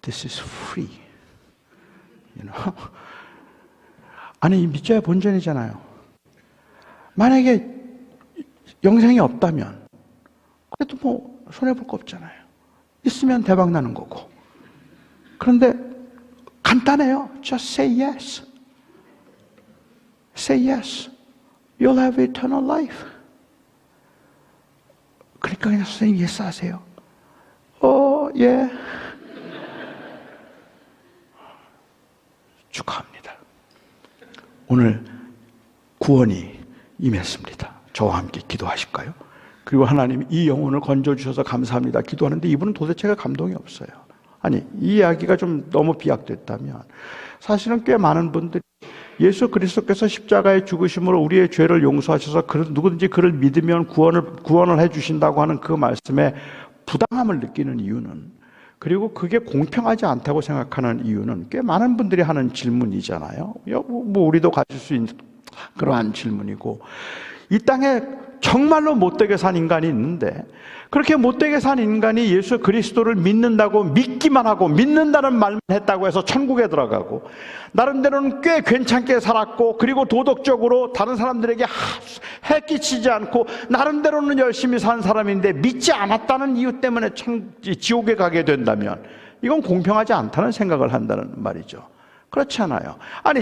This is free. You know? 아니, 이 믿자야 본전이잖아요. 만약에 영생이 없다면 그래도 뭐 손해볼 거 없잖아요. 있으면 대박 나는 거고. 그런데 간단해요. Just say yes. Say yes. You'll have eternal life. 그러니까 그냥 선생님 yes 하세요. 예. 축하합니다. 오늘 구원이 임했습니다. 저와 함께 기도하실까요? 그리고 하나님 이 영혼을 건져주셔서 감사합니다. 기도하는데 이분은 도대체가 감동이 없어요. 아니, 이 이야기가 좀 너무 비약됐다면 사실은 꽤 많은 분들이 예수 그리스도께서 십자가에 죽으심으로 우리의 죄를 용서하셔서 누구든지 그를 믿으면 구원을 해주신다고 하는 그 말씀에 부당함을 느끼는 이유는, 그리고 그게 공평하지 않다고 생각하는 이유는 꽤 많은 분들이 하는 질문이잖아요. 뭐 우리도 가질 수 있는 그러한 질문이고, 이 땅에 정말로 못되게 산 인간이 있는데 그렇게 못되게 산 인간이 예수 그리스도를 믿는다고 믿기만 하고 믿는다는 말만 했다고 해서 천국에 들어가고, 나름대로는 꽤 괜찮게 살았고 그리고 도덕적으로 다른 사람들에게 해 끼치지 않고 나름대로는 열심히 산 사람인데 믿지 않았다는 이유 때문에 지옥에 가게 된다면 이건 공평하지 않다는 생각을 한다는 말이죠. 그렇지 않아요. 아니,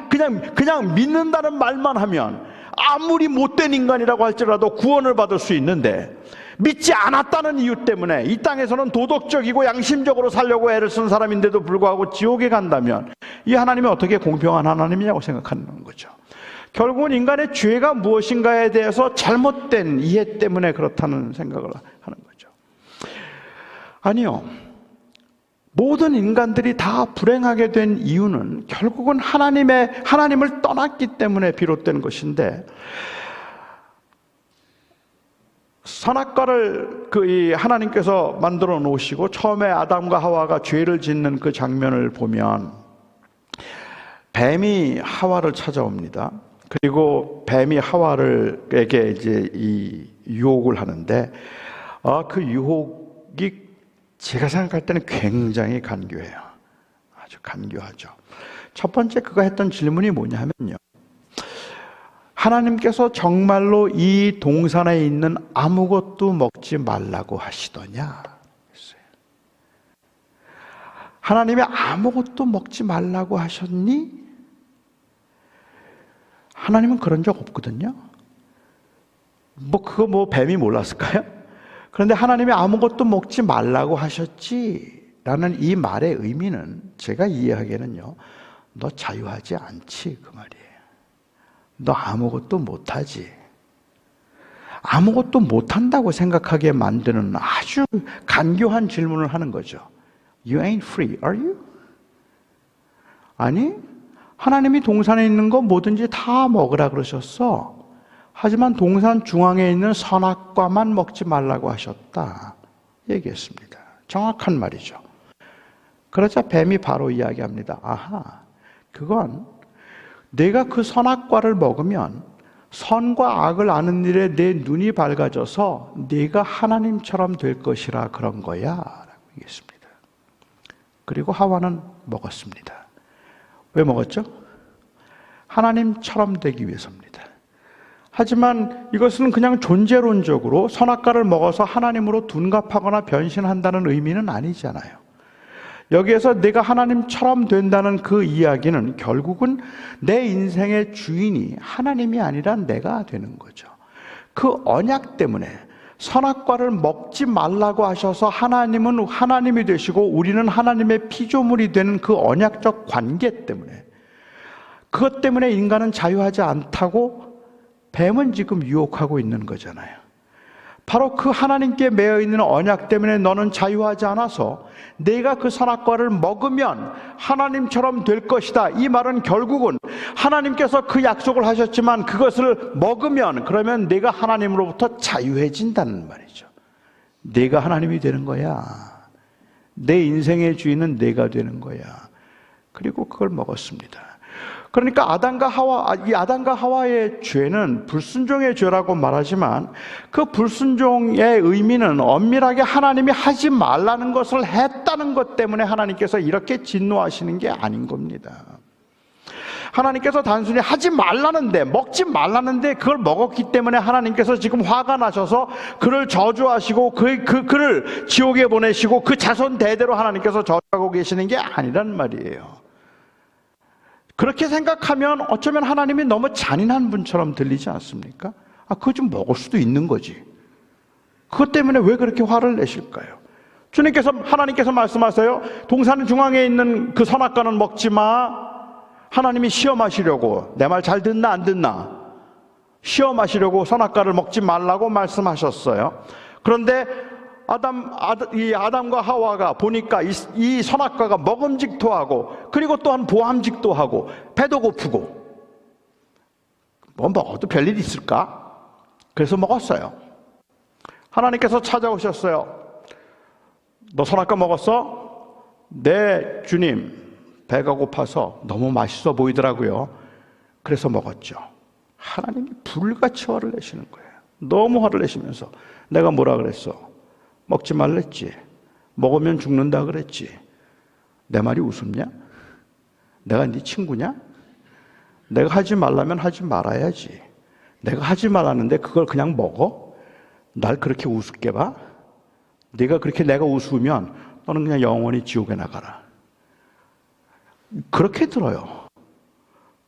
그냥 믿는다는 말만 하면 아무리 못된 인간이라고 할지라도 구원을 받을 수 있는데, 믿지 않았다는 이유 때문에 이 땅에서는 도덕적이고 양심적으로 살려고 애를 쓴 사람인데도 불구하고 지옥에 간다면 이 하나님이 어떻게 공평한 하나님이냐고 생각하는 거죠. 결국은 인간의 죄가 무엇인가에 대해서 잘못된 이해 때문에 그렇다는 생각을 하는 거죠. 아니요, 모든 인간들이 다 불행하게 된 이유는 결국은 하나님을 떠났기 때문에 비롯된 것인데, 선악과를 하나님께서 만들어 놓으시고 처음에 아담과 하와가 죄를 짓는 그 장면을 보면 뱀이 하와를 찾아옵니다. 그리고 뱀이 하와에게 이제 이 유혹을 하는데, 그 유혹이 제가 생각할 때는 굉장히 간교해요. 아주 간교하죠. 첫 번째 그가 했던 질문이 뭐냐면요, 하나님께서 정말로 이 동산에 있는 아무것도 먹지 말라고 하시더냐? 하나님이 아무것도 먹지 말라고 하셨니? 하나님은 그런 적 없거든요. 그거 뱀이 몰랐을까요? 그런데 하나님이 아무것도 먹지 말라고 하셨지라는 이 말의 의미는 제가 이해하기에는요, 너 자유하지 않지, 그 말이에요. 너 아무것도 못하지. 아무것도 못한다고 생각하게 만드는 아주 간교한 질문을 하는 거죠. You ain't free, are you? 아니, 하나님이 동산에 있는 거 뭐든지 다 먹으라 그러셨어. 하지만 동산 중앙에 있는 선악과만 먹지 말라고 하셨다 얘기했습니다. 정확한 말이죠. 그러자 뱀이 바로 이야기합니다. 아하, 그건 내가 그 선악과를 먹으면 선과 악을 아는 일에 내 눈이 밝아져서 네가 하나님처럼 될 것이라 그런 거야 라고 얘기했습니다. 그리고 하와는 먹었습니다. 왜 먹었죠? 하나님처럼 되기 위해서입니다. 하지만 이것은 그냥 존재론적으로 선악과를 먹어서 하나님으로 둔갑하거나 변신한다는 의미는 아니잖아요. 여기에서 내가 하나님처럼 된다는 그 이야기는 결국은 내 인생의 주인이 하나님이 아니라 내가 되는 거죠. 그 언약 때문에 선악과를 먹지 말라고 하셔서 하나님은 하나님이 되시고 우리는 하나님의 피조물이 되는 그 언약적 관계 때문에, 그것 때문에 인간은 자유하지 않다고 뱀은 지금 유혹하고 있는 거잖아요. 바로 그 하나님께 매여 있는 언약 때문에 너는 자유하지 않아서 내가 그 선악과를 먹으면 하나님처럼 될 것이다. 이 말은 결국은 하나님께서 그 약속을 하셨지만 그것을 먹으면, 그러면 내가 하나님으로부터 자유해진다는 말이죠. 내가 하나님이 되는 거야. 내 인생의 주인은 내가 되는 거야. 그리고 그걸 먹었습니다. 그러니까 이 아담과 하와의 죄는 불순종의 죄라고 말하지만 그 불순종의 의미는 엄밀하게 하나님이 하지 말라는 것을 했다는 것 때문에 하나님께서 이렇게 진노하시는 게 아닌 겁니다. 하나님께서 단순히 하지 말라는데, 먹지 말라는데 그걸 먹었기 때문에 하나님께서 지금 화가 나셔서 그를 저주하시고 그를 지옥에 보내시고 그 자손 대대로 하나님께서 저주하고 계시는 게 아니란 말이에요. 그렇게 생각하면 어쩌면 하나님이 너무 잔인한 분처럼 들리지 않습니까? 그거 좀 먹을 수도 있는 거지. 그것 때문에 왜 그렇게 화를 내실까요? 하나님께서 말씀하세요. 동산 중앙에 있는 그 선악과는 먹지 마. 하나님이 시험하시려고, 내 말 잘 듣나 안 듣나? 시험하시려고 선악과를 먹지 말라고 말씀하셨어요. 그런데 아담과 하와가 보니까 이 선악과가 먹음직도 하고, 그리고 또한 보암직도 하고, 배도 고프고, 먹어도 별일이 있을까? 그래서 먹었어요. 하나님께서 찾아오셨어요. 너 선악과 먹었어? 네, 주님. 배가 고파서 너무 맛있어 보이더라고요. 그래서 먹었죠. 하나님이 불같이 화를 내시는 거예요. 너무 화를 내시면서, 내가 뭐라 그랬어? 먹지 말랬지. 먹으면 죽는다 그랬지. 내 말이 우습냐? 내가 네 친구냐? 내가 하지 말라면 하지 말아야지. 내가 하지 말았는데 그걸 그냥 먹어? 날 그렇게 우습게 봐? 네가 그렇게 내가 우스우면 너는 그냥 영원히 지옥에 나가라. 그렇게 들어요.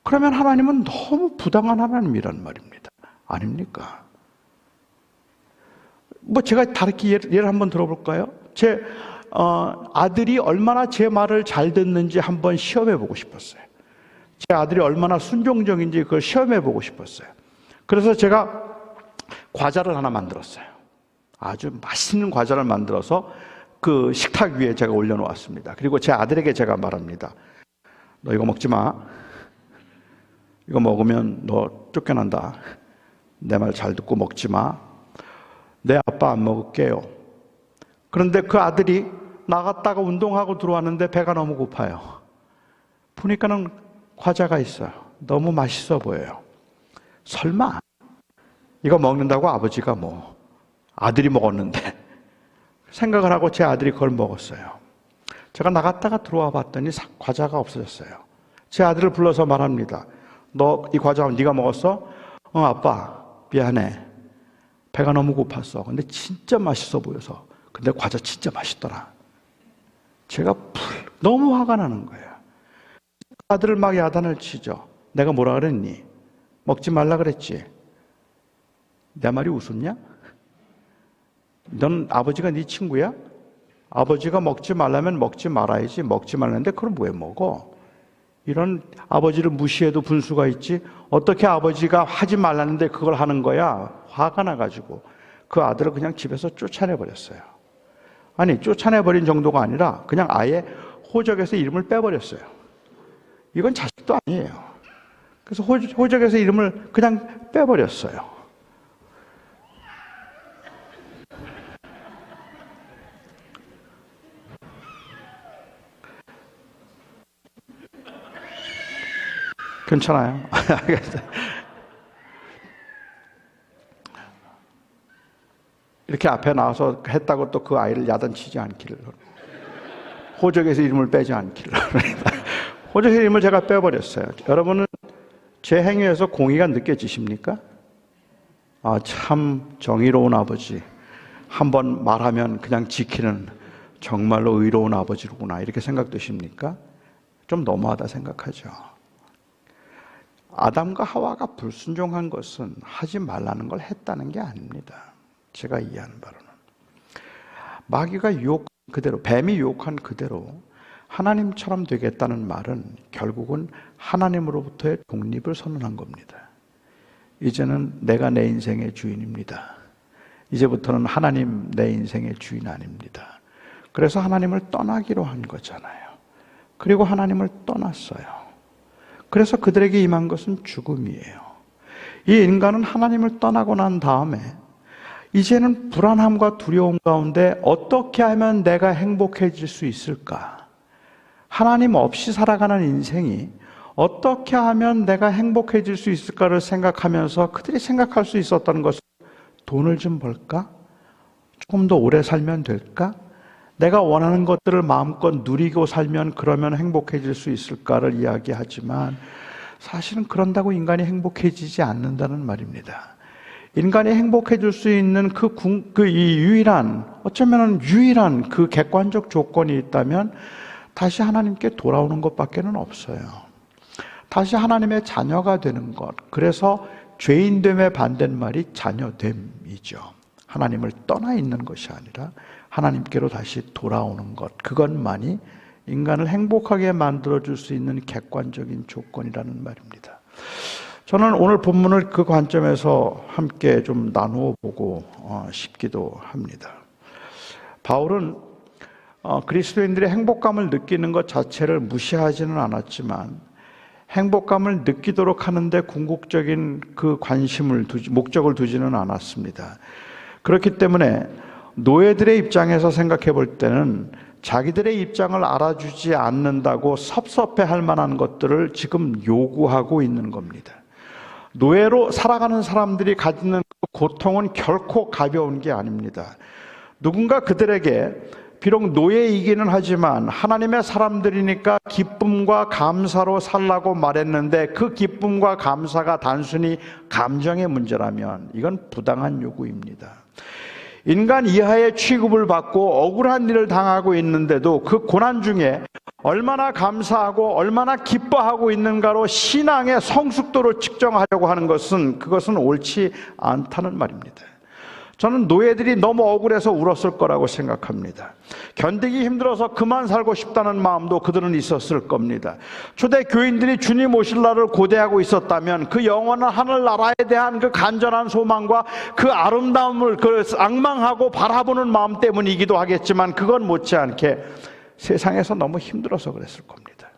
그러면 하나님은 너무 부당한 하나님이란 말입니다. 아닙니까? 제가 다르게 예를 한번 들어볼까요? 제 아들이 얼마나 제 말을 잘 듣는지 한번 시험해 보고 싶었어요. 제 아들이 얼마나 순종적인지 그걸 시험해 보고 싶었어요. 그래서 제가 과자를 하나 만들었어요. 아주 맛있는 과자를 만들어서 그 식탁 위에 제가 올려놓았습니다. 그리고 제 아들에게 제가 말합니다. 너 이거 먹지 마. 이거 먹으면 너 쫓겨난다. 내 말 잘 듣고 먹지 마. 내 아빠 안 먹을게요. 그런데 그 아들이 나갔다가 운동하고 들어왔는데 배가 너무 고파요. 보니까는 과자가 있어요. 너무 맛있어 보여요. 설마 이거 먹는다고 아버지가 뭐 아들이 먹었는데 생각을 하고 제 아들이 그걸 먹었어요. 제가 나갔다가 들어와 봤더니 과자가 없어졌어요. 제 아들을 불러서 말합니다. 너 이 과자 네가 먹었어? 아빠 미안해. 배가 너무 고팠어. 근데 진짜 맛있어 보여서. 근데 과자 진짜 맛있더라. 제가 너무 화가 나는 거예요. 아들을 막 야단을 치죠. 내가 뭐라 그랬니? 먹지 말라 그랬지. 내 말이 웃었냐? 넌 아버지가 네 친구야? 아버지가 먹지 말라면 먹지 말아야지. 먹지 말라는데 그럼 왜 먹어? 이런 아버지를 무시해도 분수가 있지. 어떻게 아버지가 하지 말라는데 그걸 하는 거야? 화가 나가지고 그 아들을 그냥 집에서 쫓아내버렸어요. 아니 쫓아내버린 정도가 아니라 그냥 아예 호적에서 이름을 빼버렸어요. 이건 자식도 아니에요. 그래서 호적에서 이름을 그냥 빼버렸어요. 괜찮아요. 이렇게 앞에 나와서 했다고 또 그 아이를 야단치지 않기를. 호적에서 이름을 빼지 않기를. 호적에서 이름을 제가 빼버렸어요. 여러분은 제 행위에서 공의가 느껴지십니까? 아, 참 정의로운 아버지. 한번 말하면 그냥 지키는 정말로 의로운 아버지로구나. 이렇게 생각되십니까? 좀 너무하다 생각하죠. 아담과 하와가 불순종한 것은 하지 말라는 걸 했다는 게 아닙니다. 제가 이해하는 바로는 마귀가 유혹한 그대로, 뱀이 유혹한 그대로 하나님처럼 되겠다는 말은 결국은 하나님으로부터의 독립을 선언한 겁니다. 이제는 내가 내 인생의 주인입니다. 이제부터는 하나님 내 인생의 주인 아닙니다. 그래서 하나님을 떠나기로 한 거잖아요. 그리고 하나님을 떠났어요. 그래서 그들에게 임한 것은 죽음이에요. 이 인간은 하나님을 떠나고 난 다음에 이제는 불안함과 두려움 가운데 어떻게 하면 내가 행복해질 수 있을까? 하나님 없이 살아가는 인생이 어떻게 하면 내가 행복해질 수 있을까를 생각하면서 그들이 생각할 수 있었던 것은 돈을 좀 벌까? 조금 더 오래 살면 될까? 내가 원하는 것들을 마음껏 누리고 살면 그러면 행복해질 수 있을까를 이야기하지만 사실은 그런다고 인간이 행복해지지 않는다는 말입니다. 인간이 행복해질 수 있는 어쩌면 유일한 그 객관적 조건이 있다면 다시 하나님께 돌아오는 것밖에는 없어요. 다시 하나님의 자녀가 되는 것. 그래서 죄인됨의 반대말이 자녀됨이죠. 하나님을 떠나 있는 것이 아니라 하나님께로 다시 돌아오는 것. 그것만이 인간을 행복하게 만들어줄 수 있는 객관적인 조건이라는 말입니다. 저는 오늘 본문을 그 관점에서 함께 좀 나누어 보고 싶기도 합니다. 바울은 그리스도인들의 행복감을 느끼는 것 자체를 무시하지는 않았지만 행복감을 느끼도록 하는데 궁극적인 그 목적을 두지는 않았습니다. 그렇기 때문에 노예들의 입장에서 생각해 볼 때는 자기들의 입장을 알아주지 않는다고 섭섭해할 만한 것들을 지금 요구하고 있는 겁니다. 노예로 살아가는 사람들이 가지는 고통은 결코 가벼운 게 아닙니다. 누군가 그들에게 비록 노예이기는 하지만 하나님의 사람들이니까 기쁨과 감사로 살라고 말했는데 그 기쁨과 감사가 단순히 감정의 문제라면 이건 부당한 요구입니다. 인간 이하의 취급을 받고 억울한 일을 당하고 있는데도 그 고난 중에 얼마나 감사하고 얼마나 기뻐하고 있는가로 신앙의 성숙도를 측정하려고 하는 것은 그것은 옳지 않다는 말입니다. 저는 노예들이 너무 억울해서 울었을 거라고 생각합니다. 견디기 힘들어서 그만 살고 싶다는 마음도 그들은 있었을 겁니다. 초대 교인들이 주님 오실 날을 고대하고 있었다면 그 영원한 하늘나라에 대한 그 간절한 소망과 그 아름다움을 앙망하고 바라보는 마음 때문이기도 하겠지만, 그건 못지않게 세상에서 너무 힘들어서 그랬을 겁니다.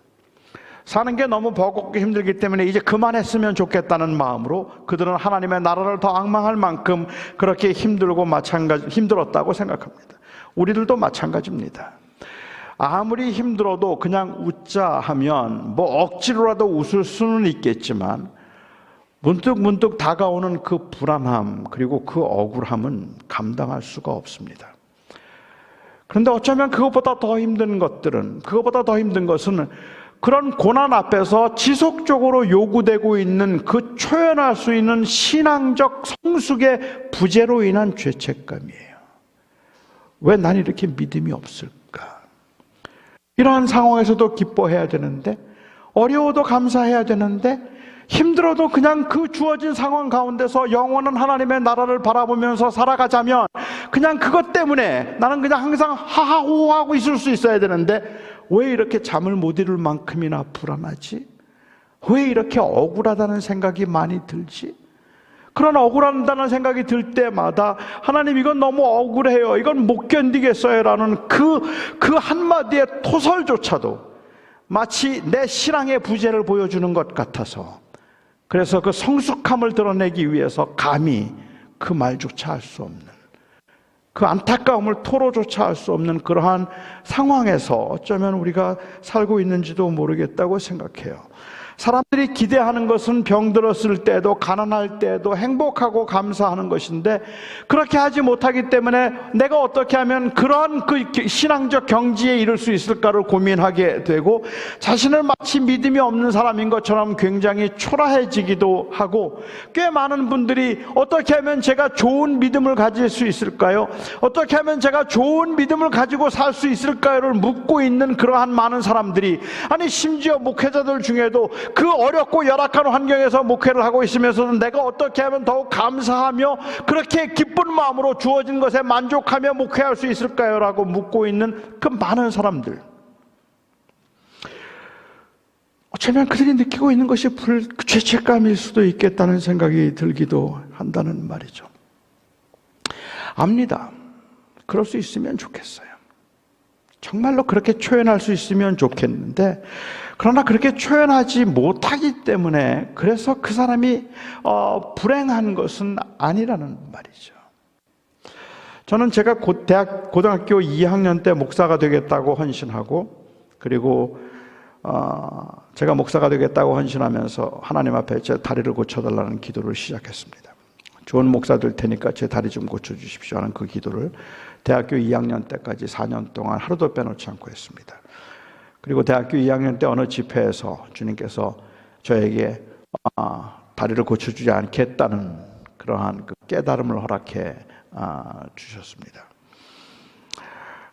사는 게 너무 버겁고 힘들기 때문에 이제 그만했으면 좋겠다는 마음으로 그들은 하나님의 나라를 더 앙망할 만큼 그렇게 힘들었다고 생각합니다. 우리들도 마찬가지입니다. 아무리 힘들어도 그냥 웃자 하면 억지로라도 웃을 수는 있겠지만, 문득 다가오는 그 불안함 그리고 그 억울함은 감당할 수가 없습니다. 그런데 어쩌면 그것보다 더 힘든 것은 그런 고난 앞에서 지속적으로 요구되고 있는 그 초연할 수 있는 신앙적 성숙의 부재로 인한 죄책감이에요. 왜 난 이렇게 믿음이 없을까? 이러한 상황에서도 기뻐해야 되는데, 어려워도 감사해야 되는데, 힘들어도 그냥 그 주어진 상황 가운데서 영원한 하나님의 나라를 바라보면서 살아가자면 그냥 그것 때문에 나는 그냥 항상 하하호호하고 있을 수 있어야 되는데, 왜 이렇게 잠을 못 이룰 만큼이나 불안하지? 왜 이렇게 억울하다는 생각이 많이 들지? 그런 억울하다는 생각이 들 때마다 하나님, 이건 너무 억울해요, 이건 못 견디겠어요 라는 그 한마디의 토설조차도 마치 내 신앙의 부재를 보여주는 것 같아서, 그래서 그 성숙함을 드러내기 위해서 감히 그 말조차 할 수 없는, 그 안타까움을 토로조차 할 수 없는 그러한 상황에서 어쩌면 우리가 살고 있는지도 모르겠다고 생각해요. 사람들이 기대하는 것은 병들었을 때도, 가난할 때도 행복하고 감사하는 것인데, 그렇게 하지 못하기 때문에 내가 어떻게 하면 그런 그 신앙적 경지에 이를 수 있을까를 고민하게 되고, 자신을 마치 믿음이 없는 사람인 것처럼 굉장히 초라해지기도 하고, 꽤 많은 분들이 어떻게 하면 제가 좋은 믿음을 가질 수 있을까요? 어떻게 하면 제가 좋은 믿음을 가지고 살 수 있을까요를 묻고 있는 그러한 많은 사람들이, 아니 심지어 목회자들 중에도 그 어렵고 열악한 환경에서 목회를 하고 있으면서도 내가 어떻게 하면 더욱 감사하며 그렇게 기쁜 마음으로 주어진 것에 만족하며 목회할 수 있을까요? 라고 묻고 있는 그 많은 사람들, 어쩌면 그들이 느끼고 있는 것이 죄책감일 수도 있겠다는 생각이 들기도 한다는 말이죠. 압니다. 그럴 수 있으면 좋겠어요. 정말로 그렇게 초연할 수 있으면 좋겠는데, 그러나 그렇게 초연하지 못하기 때문에 그래서 그 사람이 불행한 것은 아니라는 말이죠. 저는 제가 고등학교 2학년 때 목사가 되겠다고 헌신하고, 그리고 제가 목사가 되겠다고 헌신하면서 하나님 앞에 제 다리를 고쳐달라는 기도를 시작했습니다. 좋은 목사 될 테니까 제 다리 좀 고쳐주십시오 하는 그 기도를 대학교 2학년 때까지 4년 동안 하루도 빼놓지 않고 했습니다. 그리고 대학교 2학년 때 어느 집회에서 주님께서 저에게 다리를 고쳐주지 않겠다는 그러한 그 깨달음을 허락해 주셨습니다.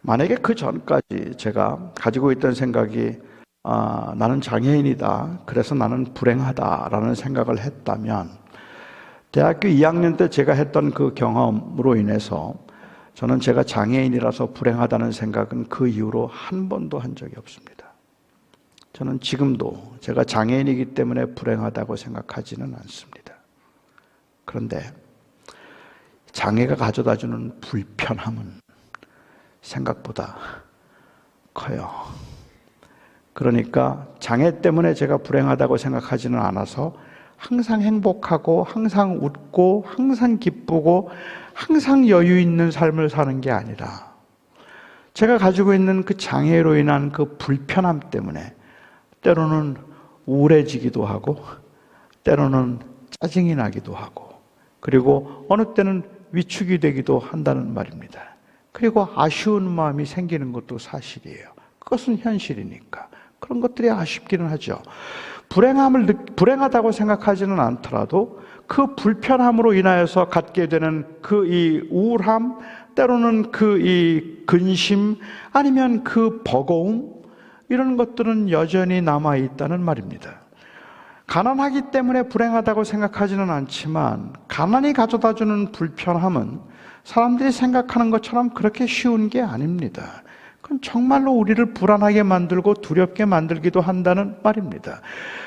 만약에 그 전까지 제가 가지고 있던 생각이 나는 장애인이다, 그래서 나는 불행하다라는 생각을 했다면, 대학교 2학년 때 제가 했던 그 경험으로 인해서 저는 제가 장애인이라서 불행하다는 생각은 그 이후로 한 번도 한 적이 없습니다. 저는 지금도 제가 장애인이기 때문에 불행하다고 생각하지는 않습니다. 그런데 장애가 가져다주는 불편함은 생각보다 커요. 그러니까 장애 때문에 제가 불행하다고 생각하지는 않아서 항상 행복하고 항상 웃고 항상 기쁘고 항상 여유 있는 삶을 사는 게 아니라, 제가 가지고 있는 그 장애로 인한 그 불편함 때문에 때로는 우울해지기도 하고, 때로는 짜증이 나기도 하고, 그리고 어느 때는 위축이 되기도 한다는 말입니다. 그리고 아쉬운 마음이 생기는 것도 사실이에요. 그것은 현실이니까. 그런 것들이 아쉽기는 하죠. 불행하다고 생각하지는 않더라도 그 불편함으로 인하여서 갖게 되는 그 이 우울함, 때로는 그 이 근심, 아니면 그 버거움, 이런 것들은 여전히 남아있다는 말입니다. 가난하기 때문에 불행하다고 생각하지는 않지만 가난이 가져다주는 불편함은 사람들이 생각하는 것처럼 그렇게 쉬운 게 아닙니다. 그건 정말로 우리를 불안하게 만들고 두렵게 만들기도 한다는 말입니다.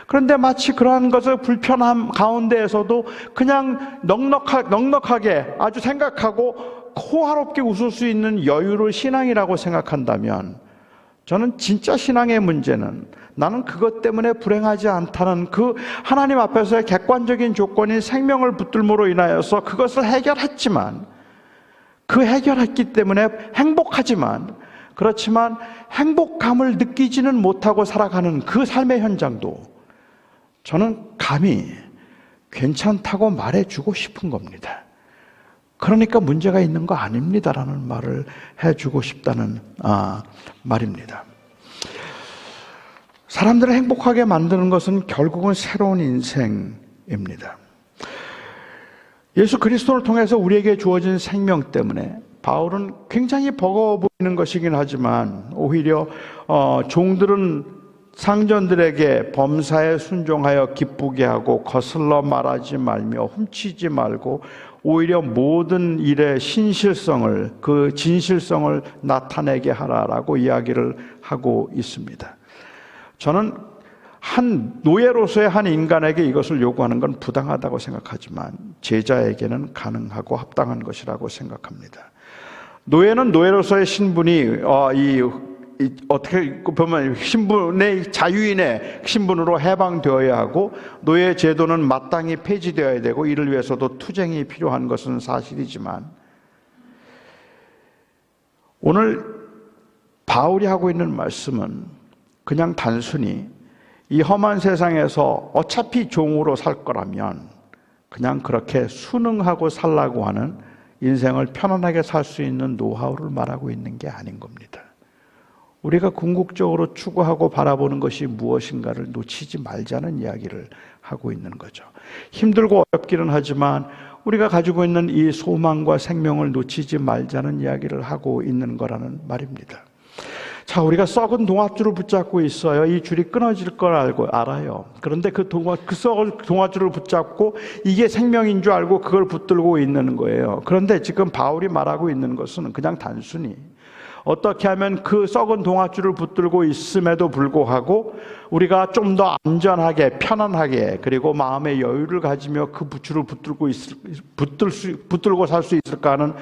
그런데 마치 그러한 것을 불편함 가운데에서도 그냥 넉넉하게 아주 생각하고 호화롭게 웃을 수 있는 여유를 신앙이라고 생각한다면, 저는 진짜 신앙의 문제는 나는 그것 때문에 불행하지 않다는 그 하나님 앞에서의 객관적인 조건인 생명을 붙들므로 인하여서 그것을 해결했지만, 그 해결했기 때문에 행복하지만, 그렇지만 행복감을 느끼지는 못하고 살아가는 그 삶의 현장도 저는 감히 괜찮다고 말해주고 싶은 겁니다. 그러니까 문제가 있는 거 아닙니다라는 말을 해주고 싶다는 말입니다. 사람들을 행복하게 만드는 것은 결국은 새로운 인생입니다. 예수 그리스도를 통해서 우리에게 주어진 생명 때문에 바울은 굉장히 버거워 보이는 것이긴 하지만 오히려 종들은 상전들에게 범사에 순종하여 기쁘게 하고 거슬러 말하지 말며 훔치지 말고 오히려 모든 일의 신실성을, 그 진실성을 나타내게 하라라고 이야기를 하고 있습니다. 저는 한 노예로서의 한 인간에게 이것을 요구하는 건 부당하다고 생각하지만 제자에게는 가능하고 합당한 것이라고 생각합니다. 노예는 노예로서의 신분이 어떻게 보면 신분의 자유인의 신분으로 해방되어야 하고, 노예 제도는 마땅히 폐지되어야 되고, 이를 위해서도 투쟁이 필요한 것은 사실이지만, 오늘 바울이 하고 있는 말씀은 그냥 단순히 이 험한 세상에서 어차피 종으로 살 거라면 그냥 그렇게 순응하고 살라고 하는, 인생을 편안하게 살 수 있는 노하우를 말하고 있는 게 아닌 겁니다. 우리가 궁극적으로 추구하고 바라보는 것이 무엇인가를 놓치지 말자는 이야기를 하고 있는 거죠. 힘들고 어렵기는 하지만 우리가 가지고 있는 이 소망과 생명을 놓치지 말자는 이야기를 하고 있는 거라는 말입니다. 자, 우리가 썩은 동아줄을 붙잡고 있어요. 이 줄이 끊어질 걸 알아요. 그런데 그 썩은 동아줄을 붙잡고 이게 생명인 줄 알고 그걸 붙들고 있는 거예요. 그런데 지금 바울이 말하고 있는 것은 그냥 단순히 어떻게 하면 그 썩은 동아줄을 붙들고 있음에도 불구하고 우리가 좀 더 안전하게, 편안하게, 그리고 마음의 여유를 가지며 그 줄을 붙들고 살 수 있을까 하는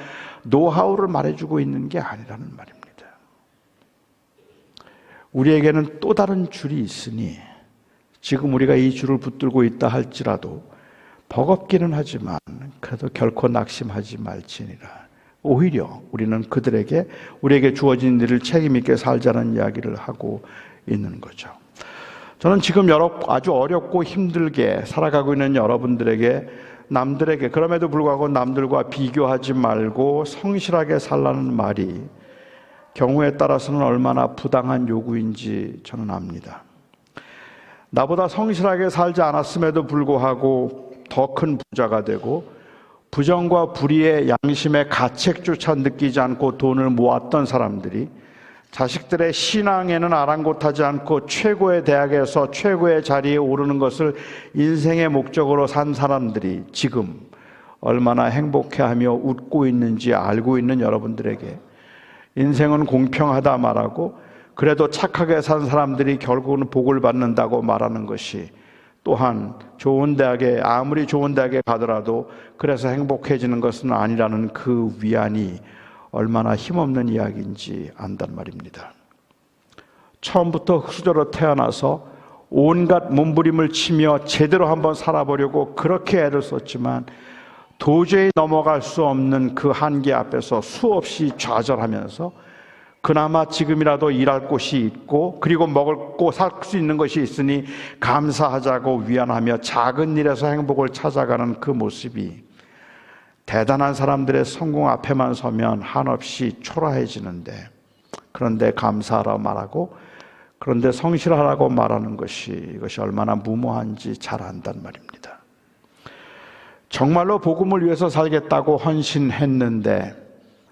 노하우를 말해주고 있는 게 아니라는 말입니다. 우리에게는 또 다른 줄이 있으니 지금 우리가 이 줄을 붙들고 있다 할지라도 버겁기는 하지만 그래도 결코 낙심하지 말지니라. 오히려 우리는 우리에게 주어진 일을 책임 있게 살자는 이야기를 하고 있는 거죠. 저는 지금 아주 어렵고 힘들게 살아가고 있는 여러분들에게, 그럼에도 불구하고 남들과 비교하지 말고 성실하게 살라는 말이 경우에 따라서는 얼마나 부당한 요구인지 저는 압니다. 나보다 성실하게 살지 않았음에도 불구하고 더 큰 부자가 되고 부정과 불의의 양심의 가책조차 느끼지 않고 돈을 모았던 사람들이 자식들의 신앙에는 아랑곳하지 않고 최고의 대학에서 최고의 자리에 오르는 것을 인생의 목적으로 산 사람들이 지금 얼마나 행복해하며 웃고 있는지 알고 있는 여러분들에게 인생은 공평하다 말하고 그래도 착하게 산 사람들이 결국은 복을 받는다고 말하는 것이 또한 아무리 좋은 대학에 가더라도 그래서 행복해지는 것은 아니라는 그 위안이 얼마나 힘없는 이야기인지 안단 말입니다. 처음부터 흙수저로 태어나서 온갖 몸부림을 치며 제대로 한번 살아보려고 그렇게 애를 썼지만 도저히 넘어갈 수 없는 그 한계 앞에서 수없이 좌절하면서 그나마 지금이라도 일할 곳이 있고 그리고 먹고 살 수 있는 것이 있으니 감사하자고 위안하며 작은 일에서 행복을 찾아가는 그 모습이 대단한 사람들의 성공 앞에만 서면 한없이 초라해지는데, 그런데 감사하라 말하고 그런데 성실하라고 말하는 이것이 얼마나 무모한지 잘 안단 말입니다. 정말로 복음을 위해서 살겠다고 헌신했는데,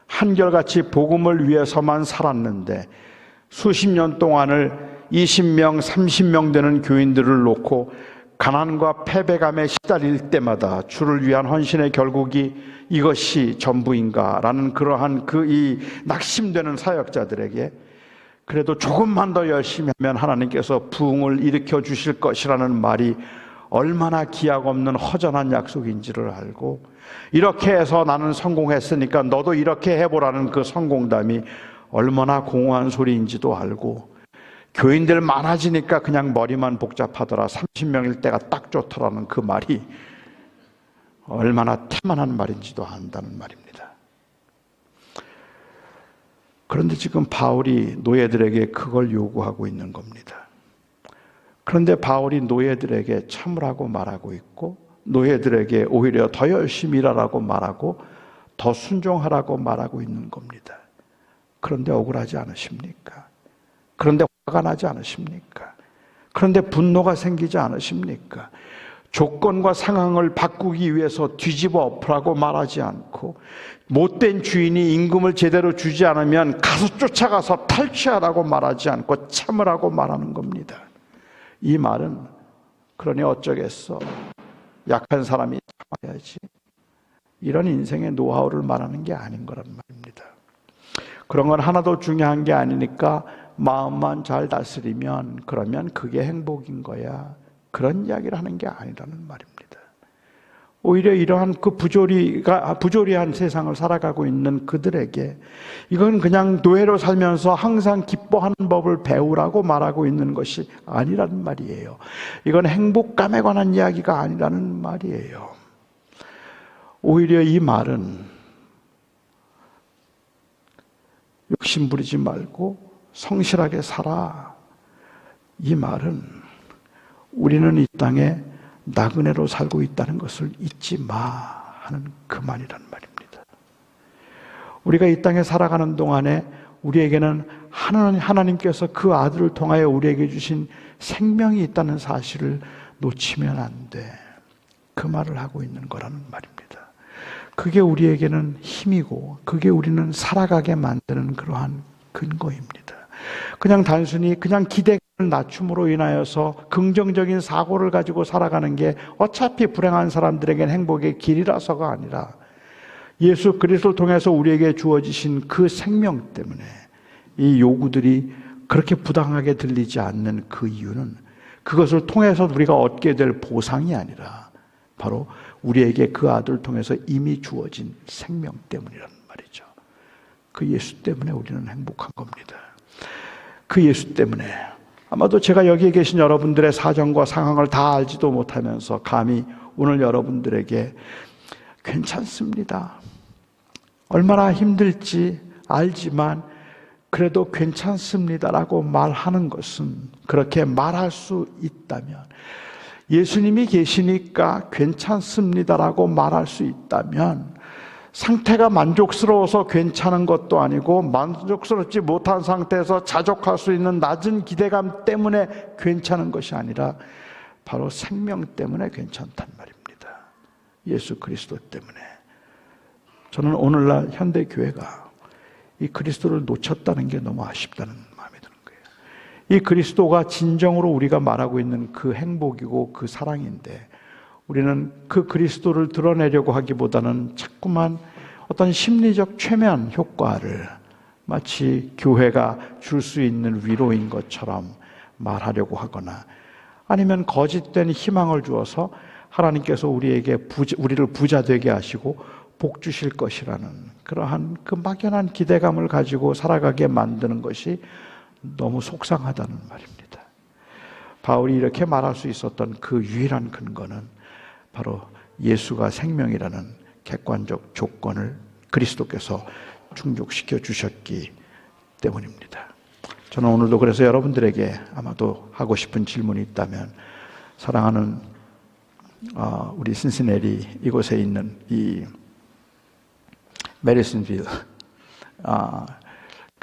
한결같이 복음을 위해서만 살았는데 수십 년 동안을 20명, 30명 되는 교인들을 놓고 가난과 패배감에 시달릴 때마다 주를 위한 헌신의 결국이 이것이 전부인가라는 그러한 이 낙심되는 사역자들에게 그래도 조금만 더 열심히 하면 하나님께서 부흥을 일으켜 주실 것이라는 말이 얼마나 기약 없는 허전한 약속인지를 알고, 이렇게 해서 나는 성공했으니까 너도 이렇게 해보라는 그 성공담이 얼마나 공허한 소리인지도 알고, 교인들 많아지니까 그냥 머리만 복잡하더라, 30명일 때가 딱 좋더라는 그 말이 얼마나 태만한 말인지도 안다는 말입니다. 그런데 지금 바울이 노예들에게 그걸 요구하고 있는 겁니다. 그런데 바울이 노예들에게 참으라고 말하고 있고, 노예들에게 오히려 더 열심히 일하라고 말하고 더 순종하라고 말하고 있는 겁니다. 그런데 억울하지 않으십니까? 그런데 화가 나지 않으십니까? 그런데 분노가 생기지 않으십니까? 조건과 상황을 바꾸기 위해서 뒤집어 엎으라고 말하지 않고, 못된 주인이 임금을 제대로 주지 않으면 가서 쫓아가서 탈취하라고 말하지 않고 참으라고 말하는 겁니다. 이 말은 그러니 어쩌겠어, 약한 사람이 참아야지, 이런 인생의 노하우를 말하는 게 아닌 거란 말입니다. 그런 건 하나도 중요한 게 아니니까 마음만 잘 다스리면 그러면 그게 행복인 거야, 그런 이야기를 하는 게 아니라는 말입니다. 오히려 이러한 그 부조리한 세상을 살아가고 있는 그들에게 이건 그냥 노예로 살면서 항상 기뻐하는 법을 배우라고 말하고 있는 것이 아니라는 말이에요. 이건 행복감에 관한 이야기가 아니라는 말이에요. 오히려 이 말은 욕심 부리지 말고 성실하게 살아, 이 말은 우리는 이 땅에 나그네로 살고 있다는 것을 잊지 마 하는 그 말이란 말입니다. 우리가 이 땅에 살아가는 동안에 우리에게는 하나님께서 그 아들을 통하여 우리에게 주신 생명이 있다는 사실을 놓치면 안 돼, 그 말을 하고 있는 거라는 말입니다. 그게 우리에게는 힘이고 그게 우리는 살아가게 만드는 그러한 근거입니다. 그냥 단순히 그냥 기대감을 낮춤으로 인하여서 긍정적인 사고를 가지고 살아가는 게 어차피 불행한 사람들에게는 행복의 길이라서가 아니라, 예수 그리스도를 통해서 우리에게 주어지신 그 생명 때문에 이 요구들이 그렇게 부당하게 들리지 않는 그 이유는 그것을 통해서 우리가 얻게 될 보상이 아니라 바로 우리에게 그 아들을 통해서 이미 주어진 생명 때문이라는 말이죠. 그 예수 때문에 우리는 행복한 겁니다. 그 예수 때문에 아마도 제가 여기에 계신 여러분들의 사정과 상황을 다 알지도 못하면서 감히 오늘 여러분들에게 괜찮습니다, 얼마나 힘들지 알지만 그래도 괜찮습니다라고 말하는 것은, 그렇게 말할 수 있다면, 예수님이 계시니까 괜찮습니다라고 말할 수 있다면, 상태가 만족스러워서 괜찮은 것도 아니고 만족스럽지 못한 상태에서 자족할 수 있는 낮은 기대감 때문에 괜찮은 것이 아니라 바로 생명 때문에 괜찮단 말입니다. 예수 그리스도 때문에. 저는 오늘날 현대교회가 이 그리스도를 놓쳤다는 게 너무 아쉽다는 마음이 드는 거예요. 이 그리스도가 진정으로 우리가 말하고 있는 그 행복이고 그 사랑인데, 우리는 그 그리스도를 드러내려고 하기보다는 자꾸만 어떤 심리적 최면 효과를 마치 교회가 줄 수 있는 위로인 것처럼 말하려고 하거나, 아니면 거짓된 희망을 주어서 하나님께서 우리를 부자 되게 하시고 복 주실 것이라는 그러한 그 막연한 기대감을 가지고 살아가게 만드는 것이 너무 속상하다는 말입니다. 바울이 이렇게 말할 수 있었던 그 유일한 근거는 바로 예수가 생명이라는 객관적 조건을 그리스도께서 충족시켜 주셨기 때문입니다. 저는 오늘도 그래서 여러분들에게 아마도 하고 싶은 질문이 있다면, 사랑하는 우리 신시내리 이곳에 있는 이 메리슨빌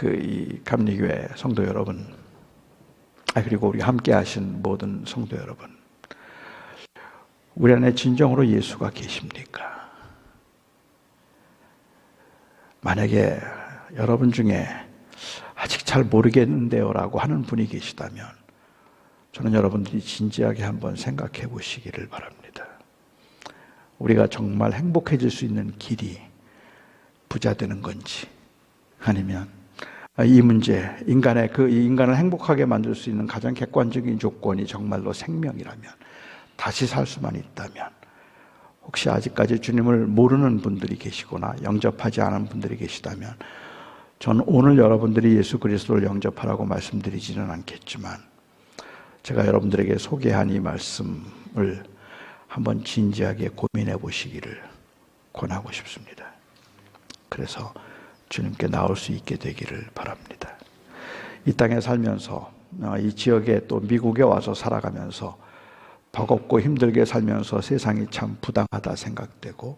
이 감리교회 성도 여러분, 그리고 우리 함께 하신 모든 성도 여러분, 우리 안에 진정으로 예수가 계십니까? 만약에 여러분 중에 아직 잘 모르겠는데요 라고 하는 분이 계시다면, 저는 여러분들이 진지하게 한번 생각해 보시기를 바랍니다. 우리가 정말 행복해질 수 있는 길이 부자 되는 건지, 아니면 이 문제, 인간을 행복하게 만들 수 있는 가장 객관적인 조건이 정말로 생명이라면, 다시 살 수만 있다면, 혹시 아직까지 주님을 모르는 분들이 계시거나 영접하지 않은 분들이 계시다면, 저는 오늘 여러분들이 예수 그리스도를 영접하라고 말씀드리지는 않겠지만, 제가 여러분들에게 소개한 이 말씀을 한번 진지하게 고민해 보시기를 권하고 싶습니다. 그래서 주님께 나올 수 있게 되기를 바랍니다. 이 땅에 살면서, 이 지역에 또 미국에 와서 살아가면서 버겁고 힘들게 살면서 세상이 참 부당하다 생각되고,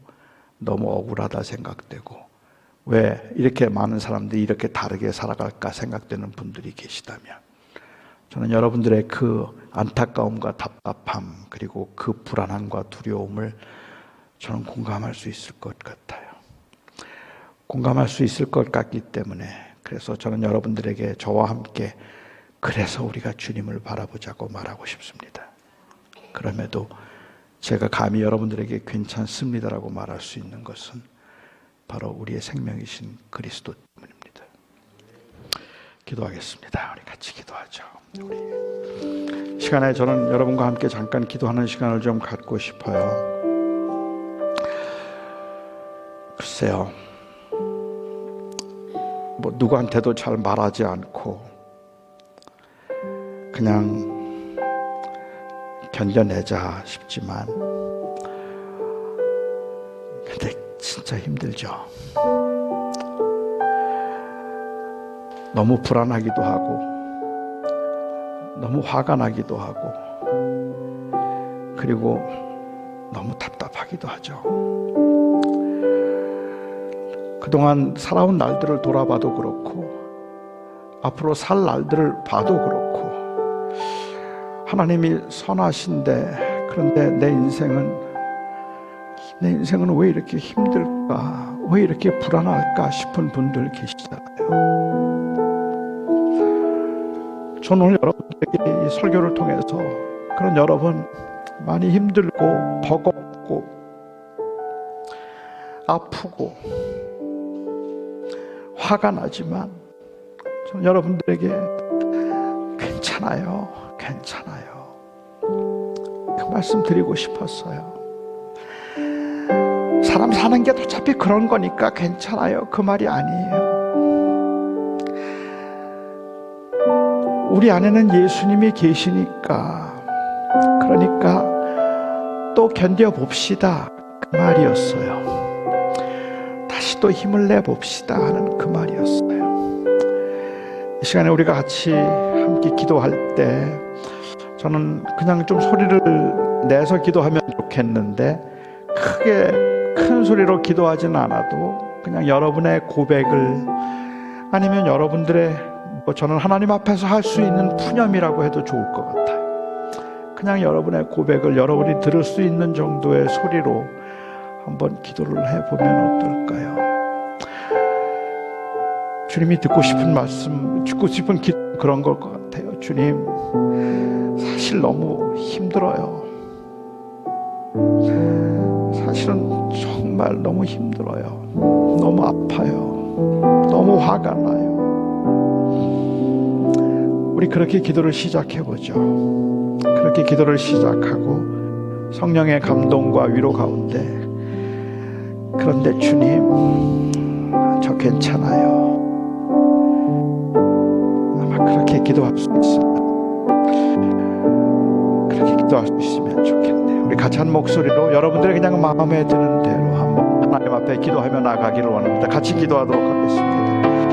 너무 억울하다 생각되고, 왜 이렇게 많은 사람들이 이렇게 다르게 살아갈까 생각되는 분들이 계시다면, 저는 여러분들의 그 안타까움과 답답함, 그리고 그 불안함과 두려움을 저는 공감할 수 있을 것 같아요. 공감할 수 있을 것 같기 때문에, 그래서 저는 여러분들에게 저와 함께 그래서 우리가 주님을 바라보자고 말하고 싶습니다. 그럼에도 제가 감히 여러분들에게 괜찮습니다라고 말할 수 있는 것은 바로 우리의 생명이신 그리스도 때문입니다. 기도하겠습니다. 우리 같이 기도하죠. 우리 시간에 저는 여러분과 함께 잠깐 기도하는 시간을 좀 갖고 싶어요. 글쎄요, 누구한테도 잘 말하지 않고 그냥 견뎌내자 싶지만, 근데 진짜 힘들죠. 너무 불안하기도 하고, 너무 화가 나기도 하고, 그리고 너무 답답하기도 하죠. 그동안 살아온 날들을 돌아봐도 그렇고, 앞으로 살 날들을 봐도 그렇고, 하나님이 선하신데, 그런데 내 인생은 왜 이렇게 힘들까, 왜 이렇게 불안할까 싶은 분들 계시잖아요. 저는 오늘 여러분들에게 이 설교를 통해서 그런 여러분, 많이 힘들고 버겁고 아프고 화가 나지만, 저는 여러분들에게 괜찮아요, 그 말씀 드리고 싶었어요. 사람 사는 게 어차피 그런 거니까 괜찮아요, 그 말이 아니에요. 우리 안에는 예수님이 계시니까, 그러니까 또 견뎌봅시다, 그 말이었어요. 다시 또 힘을 내봅시다 하는 그 말이었어요. 이 시간에 우리가 같이 함께 기도할 때, 저는 그냥 좀 소리를 내서 기도하면 좋겠는데, 큰 소리로 기도하지는 않아도 그냥 여러분의 고백을, 아니면 여러분들의, 저는 하나님 앞에서 할 수 있는 푸념이라고 해도 좋을 것 같아요. 그냥 여러분의 고백을 여러분이 들을 수 있는 정도의 소리로 한번 기도를 해보면 어떨까요? 주님이 듣고 싶은 말씀, 듣고 싶은 기도, 그런 걸 것 같아요. 주님, 사실 너무 힘들어요. 사실은 정말 너무 힘들어요. 너무 아파요. 너무 화가 나요. 우리 그렇게 기도를 시작해보죠. 그렇게 기도를 시작하고 성령의 감동과 위로 가운데, 그런데 주님, 저 괜찮아요. 아마 그렇게 기도할 수 있어요. 그렇게 기도할 수 있으면 좋겠네요. 우리 같이 한 목소리로 여러분들의 그냥 마음에 드는 대로 한번 하나님 앞에 기도하며 나가기를 원합니다. 같이 기도하도록 하겠습니다.